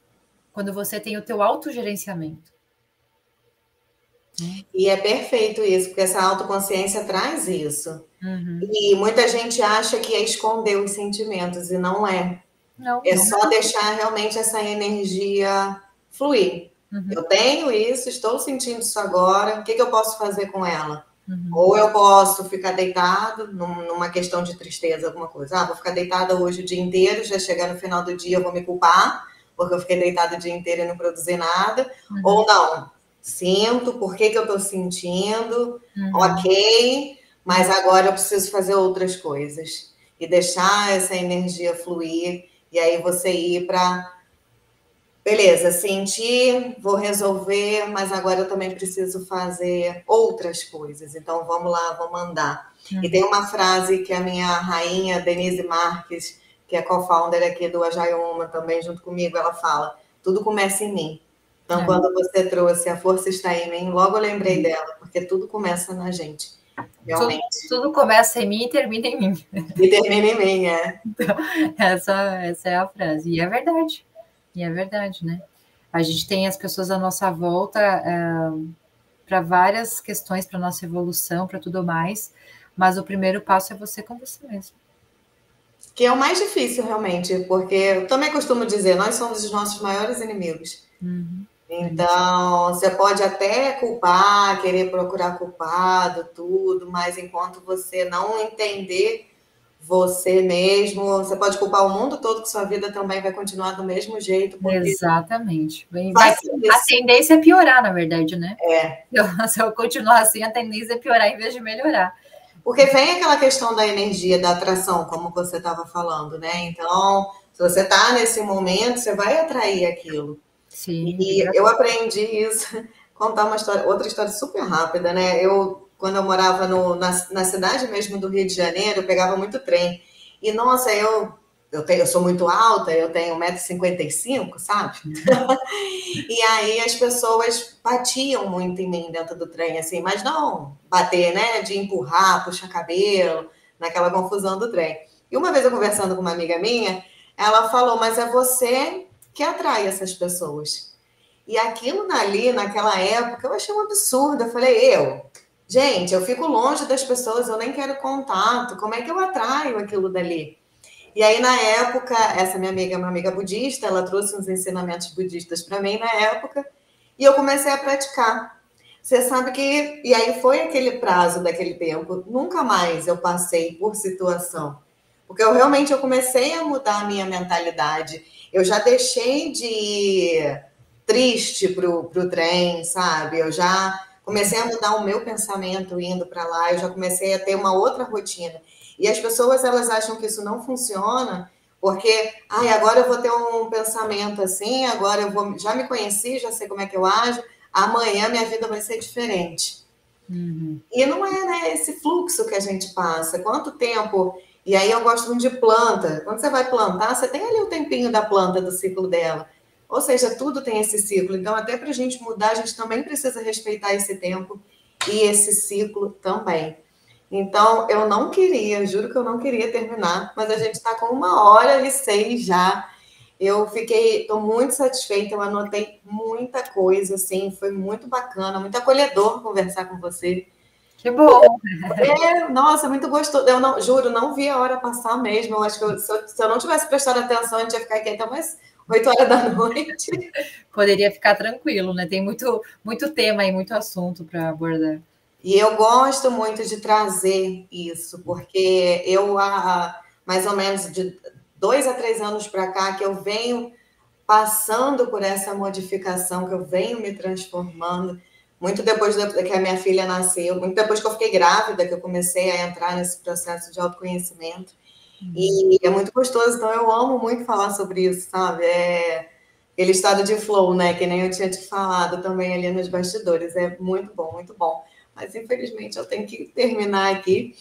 Quando você tem o teu autogerenciamento.
E é perfeito isso, porque essa autoconsciência traz isso. E muita gente acha que é esconder os sentimentos, e não é.
Não.
Só deixar realmente essa energia fluir. Eu tenho isso, estou sentindo isso agora, o que eu posso fazer com ela? Ou eu posso ficar deitado numa questão de tristeza, alguma coisa. Vou ficar deitada hoje o dia inteiro, já chegar no final do dia eu vou me culpar, porque eu fiquei deitada o dia inteiro e não produzi nada. Ou não, sinto, por que eu estou sentindo, ok, mas agora eu preciso fazer outras coisas. E deixar essa energia fluir, e aí você ir para... Beleza, senti, vou resolver, mas agora eu também preciso fazer outras coisas. Então vamos lá, vamos andar. E tem uma frase que a minha rainha, Denise Marques, que é co-founder aqui do Ajayuma também, junto comigo, ela fala, tudo começa em mim. Então, quando você trouxe A Força Está em Mim, logo eu lembrei dela, porque tudo começa na gente, realmente.
Tudo começa em mim e termina em mim.
E termina em mim, é.
Então, essa é a frase. E é verdade. Né? A gente tem as pessoas à nossa volta para várias questões, para nossa evolução, para tudo mais, mas o primeiro passo é você com você mesmo.
Que é o mais difícil, realmente, porque eu também costumo dizer, nós somos os nossos maiores inimigos. Então, você pode até culpar, querer procurar culpado, tudo, mas enquanto você não entender você mesmo, você pode culpar o mundo todo, que sua vida também vai continuar do mesmo jeito.
Exatamente. A tendência é piorar, na verdade, né? Se eu continuar assim, a tendência é piorar em vez de melhorar.
Porque vem aquela questão da energia, da atração, como você estava falando, né? Então, se você está nesse momento, você vai atrair aquilo.
Sim.
E eu aprendi isso, contar outra história super rápida, né? Quando eu morava na cidade mesmo do Rio de Janeiro, eu pegava muito trem. E, nossa, eu sou muito alta, eu tenho 1,55 m, sabe? E aí as pessoas batiam muito em mim dentro do trem, assim, mas não bater, né? De empurrar, puxar cabelo, naquela confusão do trem. E uma vez eu conversando com uma amiga minha, ela falou, mas é você que atrai essas pessoas. E aquilo dali, naquela época, eu achei um absurdo. Eu falei, gente, eu fico longe das pessoas, eu nem quero contato, como é que eu atraio aquilo dali? E aí, na época, essa minha amiga é uma amiga budista, ela trouxe uns ensinamentos budistas para mim na época, e eu comecei a praticar. você sabe que... E aí foi aquele prazo daquele tempo. Nunca mais eu passei por situação. Porque eu comecei a mudar a minha mentalidade. Eu já deixei de ir triste pro trem, sabe? Eu já comecei a mudar o meu pensamento indo para lá. Eu já comecei a ter uma outra rotina. E as pessoas, elas acham que isso não funciona porque, ai, agora eu vou ter um pensamento assim, agora eu vou... Já me conheci, já sei como é que eu ajo, amanhã minha vida vai ser diferente.
Uhum.
E não é, né, esse fluxo que a gente passa. Quanto tempo... E aí eu gosto muito de planta. Quando você vai plantar, você tem ali o tempinho da planta, do ciclo dela. Ou seja, tudo tem esse ciclo. Então, até para a gente mudar, a gente também precisa respeitar esse tempo e esse ciclo também. Então, eu não queria, juro que eu não queria terminar, mas a gente está com 1h06 já. Eu estou muito satisfeita, eu anotei muita coisa, assim, foi muito bacana, muito acolhedor conversar com você.
Que bom!
Nossa, muito gostoso. Eu não, juro, não vi a hora passar mesmo. Eu acho que se eu não tivesse prestado atenção, a gente ia ficar aqui até umas 8 horas da noite.
Poderia ficar tranquilo, né? Tem muito tema e muito assunto para abordar.
E eu gosto muito de trazer isso, porque eu, há mais ou menos de 2 a 3 anos para cá, que eu venho passando por essa modificação, que eu venho me transformando, muito depois que a minha filha nasceu, muito depois que eu fiquei grávida, que eu comecei a entrar nesse processo de autoconhecimento. E é muito gostoso, então eu amo muito falar sobre isso, sabe? É aquele estado de flow, né? Que nem eu tinha te falado também ali nos bastidores. É muito bom, muito bom. Mas infelizmente eu tenho que terminar aqui.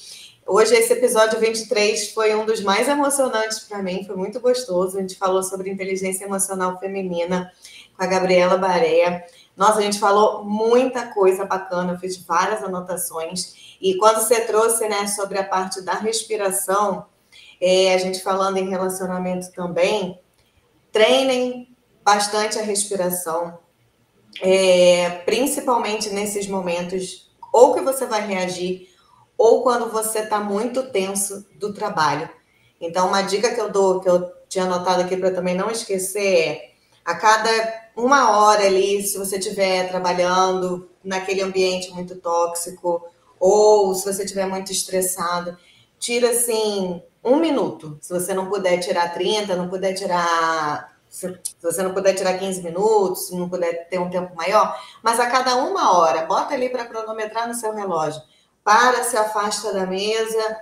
Hoje, esse episódio 23 foi um dos mais emocionantes para mim, foi muito gostoso. A gente falou sobre inteligência emocional feminina com a Gabriela Barea. Nossa, a gente falou muita coisa bacana, eu fiz várias anotações. E quando você trouxe, né, sobre a parte da respiração, a gente falando em relacionamento também, treinem bastante a respiração, principalmente nesses momentos, ou que você vai reagir, ou quando você está muito tenso do trabalho. Então, uma dica que eu dou, que eu tinha anotado aqui para também não esquecer, é a cada 1 hora ali, se você estiver trabalhando naquele ambiente muito tóxico, ou se você estiver muito estressado, tira assim 1 minuto. Se você não puder tirar 30, não puder tirar. Se você não puder tirar 15 minutos, se não puder ter um tempo maior, mas a cada 1 hora, bota ali para cronometrar no seu relógio. Para, se afasta da mesa,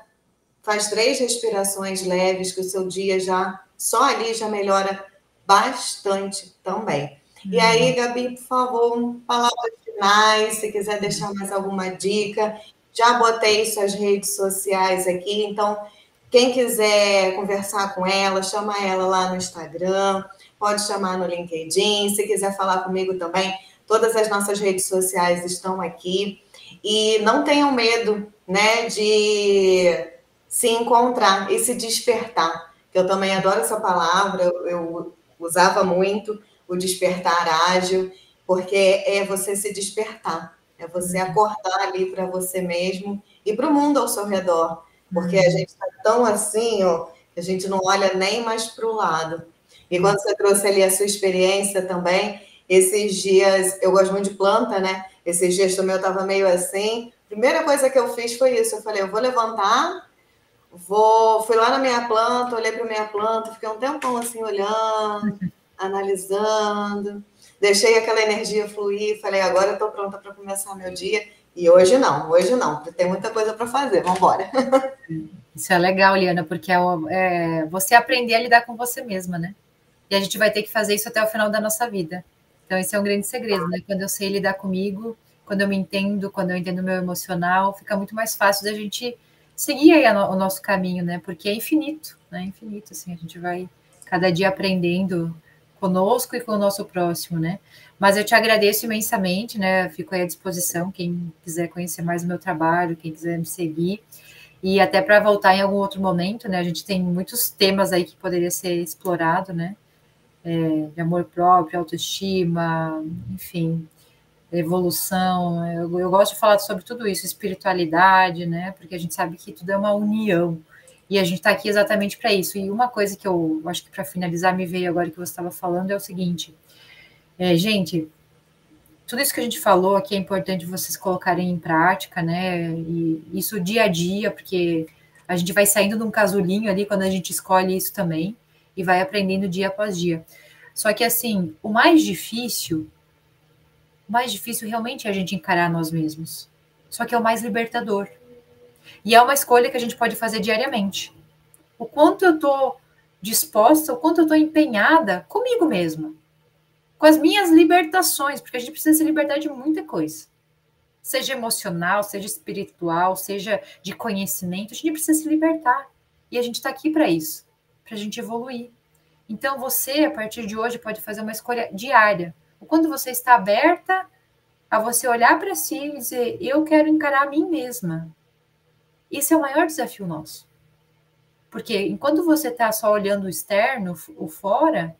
faz 3 respirações leves, que o seu dia já, só ali já melhora bastante também. E aí, Gabi, por favor, palavras finais, se quiser deixar mais alguma dica. Já botei suas redes sociais aqui, então quem quiser conversar com ela, chama ela lá no Instagram, pode chamar no LinkedIn, se quiser falar comigo também, todas as nossas redes sociais estão aqui. E não tenham medo, né, de se encontrar e se despertar. Eu também adoro essa palavra, eu usava muito o despertar ágil, porque é você se despertar, é você acordar ali para você mesmo e para o mundo ao seu redor, porque a gente está tão assim, ó, que a gente não olha nem mais para o lado. E quando você trouxe ali a sua experiência também, esses dias, eu gosto muito de planta, né? Esses dias também eu estava meio assim. Primeira coisa que eu fiz foi isso. Eu falei, eu vou levantar, fui lá na minha planta, olhei para minha planta, fiquei um tempão assim olhando, analisando, deixei aquela energia fluir, falei, agora eu estou pronta para começar meu dia. E hoje não, tem muita coisa para fazer, vamos embora.
Isso é legal, Liana, porque é você aprender a lidar com você mesma, né? E a gente vai ter que fazer isso até o final da nossa vida. Então, esse é um grande segredo, né? Quando eu sei lidar comigo, quando eu me entendo, quando eu entendo o meu emocional, fica muito mais fácil da gente seguir aí o nosso caminho, né? Porque é infinito, né? Infinito, assim, a gente vai cada dia aprendendo conosco e com o nosso próximo, né? Mas eu te agradeço imensamente, né? Fico aí à disposição, quem quiser conhecer mais o meu trabalho, quem quiser me seguir. E até para voltar em algum outro momento, né? A gente tem muitos temas aí que poderia ser explorado, né? De amor próprio, autoestima, enfim, evolução. Eu gosto de falar sobre tudo isso, espiritualidade, né? Porque a gente sabe que tudo é uma união. E a gente está aqui exatamente para isso. E uma coisa que eu acho que para finalizar me veio agora que você estava falando é o seguinte, gente, tudo isso que a gente falou aqui é importante vocês colocarem em prática, né? E isso dia a dia, porque a gente vai saindo de um casulinho ali quando a gente escolhe isso também e vai aprendendo dia após dia. Só que assim, o mais difícil realmente é a gente encarar nós mesmos. Só que é o mais libertador. E é uma escolha que a gente pode fazer diariamente. O quanto eu estou disposta, o quanto eu estou empenhada comigo mesma, com as minhas libertações, porque a gente precisa se libertar de muita coisa. Seja emocional, seja espiritual, seja de conhecimento, a gente precisa se libertar. E a gente está aqui para isso, para a gente evoluir. Então, você, a partir de hoje, pode fazer uma escolha diária. O quanto você está aberta a você olhar para si e dizer, eu quero encarar a mim mesma. Esse é o maior desafio nosso. Porque enquanto você está só olhando o externo, o fora,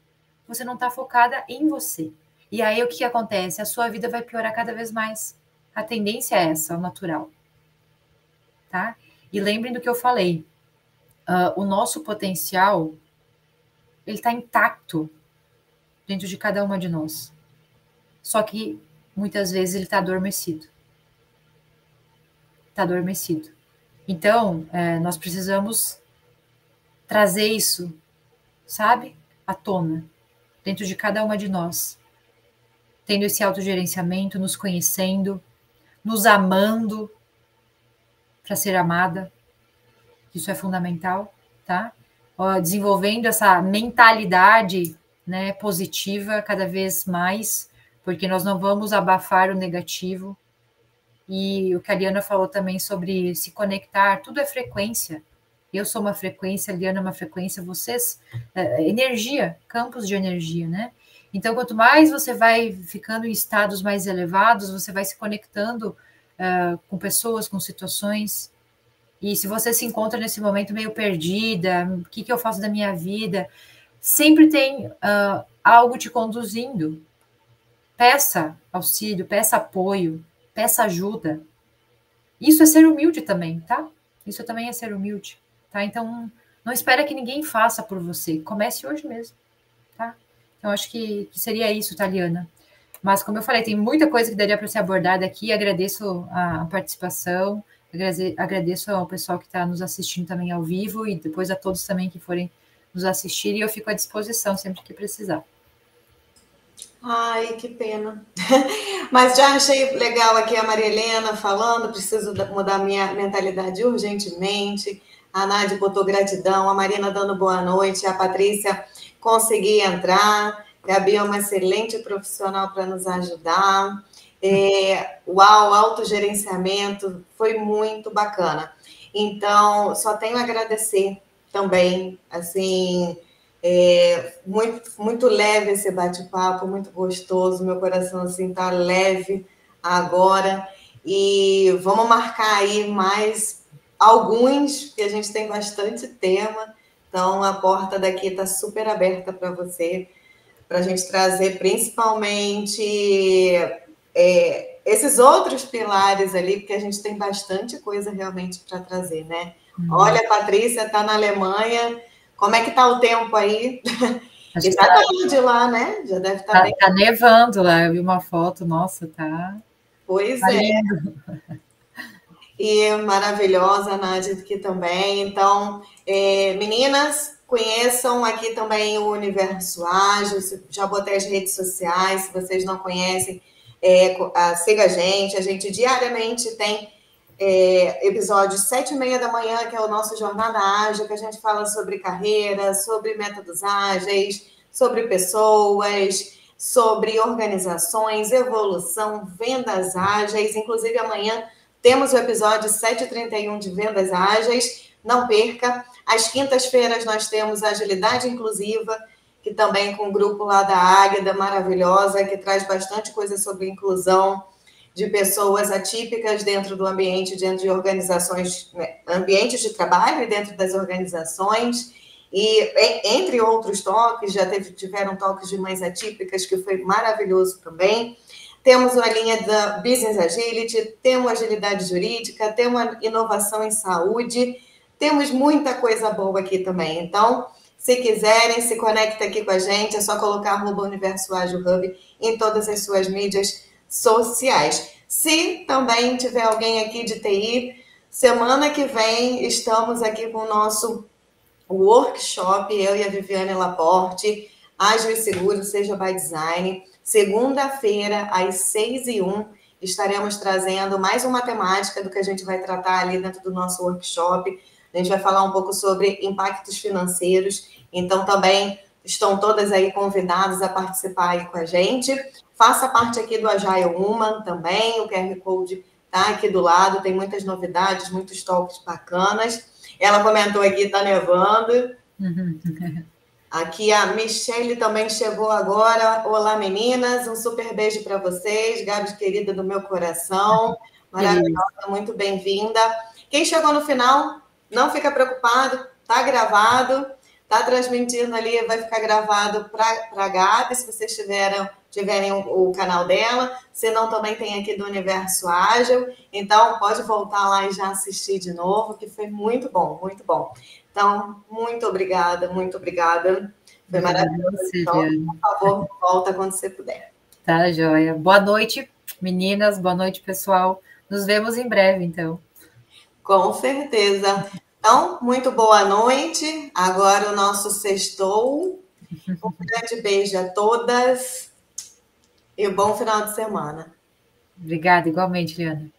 você não está focada em você. E aí o que acontece? A sua vida vai piorar cada vez mais. A tendência é essa, o natural. Tá? E lembrem do que eu falei. O nosso potencial, ele está intacto dentro de cada uma de nós. Só que muitas vezes ele está adormecido. Está adormecido. Então, nós precisamos trazer isso, sabe? À tona, dentro de cada uma de nós. Tendo esse autogerenciamento, nos conhecendo, nos amando para ser amada. Isso é fundamental, tá? Desenvolvendo essa mentalidade, né, positiva cada vez mais, porque nós não vamos abafar o negativo. E o que a Liana falou também sobre se conectar, tudo é frequência. Eu sou uma frequência, a Liana é uma frequência, vocês, energia, campos de energia, né? Então, quanto mais você vai ficando em estados mais elevados, você vai se conectando com pessoas, com situações. E se você se encontra nesse momento meio perdida, o que eu faço da minha vida? Sempre tem algo te conduzindo. Peça auxílio, peça apoio, peça ajuda. Isso é ser humilde também, tá? Isso também é ser humilde, tá? Então, não espera que ninguém faça por você. Comece hoje mesmo, tá? Então, acho que seria isso, Taliana. Mas, como eu falei, tem muita coisa que daria para ser abordada aqui. Agradeço a participação, agradeço ao pessoal que está nos assistindo também ao vivo e depois a todos também que forem nos assistir. E eu fico à disposição sempre que precisar.
Ai, que pena. Mas já achei legal aqui a Maria Helena falando, preciso mudar minha mentalidade urgentemente. A Nádia botou gratidão, a Marina dando boa noite, a Patrícia consegui entrar, Gabi é uma excelente profissional para nos ajudar. Uau, autogerenciamento, foi muito bacana. Então, só tenho a agradecer também, assim, muito, muito leve esse bate-papo, muito gostoso, meu coração assim tá leve agora, e vamos marcar aí mais alguns, que a gente tem bastante tema, então a porta daqui está super aberta para você, para a gente trazer principalmente esses outros pilares ali, porque a gente tem bastante coisa realmente para trazer, né? Olha, a Patrícia está na Alemanha, como é que está o tempo aí?
Acho
E já tá de lá, né? Já deve estar bem.
Tá nevando lá, eu vi uma foto, nossa, tá.
Pois
tá
é.
Lindo.
E maravilhosa, Nádia, aqui também. Então, meninas, conheçam aqui também o Universo Ágil. Já botei as redes sociais, se vocês não conhecem, siga a gente. A gente diariamente tem episódios 7h30 da manhã, que é o nosso Jornada Ágil, que a gente fala sobre carreira, sobre métodos ágeis, sobre pessoas, sobre organizações, evolução, vendas ágeis. Inclusive, amanhã temos o episódio 7h31 de Vendas Ágeis. Não perca. Às quintas-feiras nós temos a Agilidade Inclusiva, que também com o grupo lá da Águida, maravilhosa, que traz bastante coisa sobre inclusão de pessoas atípicas dentro do ambiente, dentro de organizações, né, ambientes de trabalho e dentro das organizações. E entre outros toques, já tiveram toques de mães atípicas, que foi maravilhoso também. Temos a linha da Business Agility, temos agilidade jurídica, temos inovação em saúde, temos muita coisa boa aqui também. Então, se quiserem, se conecta aqui com a gente, é só colocar @Universo Ágil Hub em todas as suas mídias sociais. Se também tiver alguém aqui de TI, semana que vem estamos aqui com o nosso workshop, eu e a Viviane Laporte, Ágil e Seguro, Seja by Design. Segunda-feira, às 6h01, estaremos trazendo mais uma temática do que a gente vai tratar ali dentro do nosso workshop. A gente vai falar um pouco sobre impactos financeiros, então também estão todas aí convidadas a participar aí com a gente. Faça parte aqui do Agile Woman também, o QR Code está aqui do lado, tem muitas novidades, muitos toques bacanas. Ela comentou aqui, está nevando. Aqui a Michelle também chegou agora. Olá, meninas. Um super beijo para vocês. Gabi, querida do meu coração. Maravilhosa, muito bem-vinda. Quem chegou no final, não fica preocupado. Está gravado. Está transmitindo ali, vai ficar gravado para a Gabi, se vocês tiverem o canal dela. Se não, também tem aqui do Universo Ágil. Então, pode voltar lá e já assistir de novo, que foi muito bom, muito bom. Então, muito obrigada, muito obrigada. Foi maravilhoso. Então, por favor, volta quando você puder.
Tá, joia. Boa noite, meninas. Boa noite, pessoal. Nos vemos em breve, então.
Com certeza. Então, muito boa noite. Agora o nosso sextou. Um grande beijo a todas e um bom final de semana.
Obrigada, igualmente, Liana.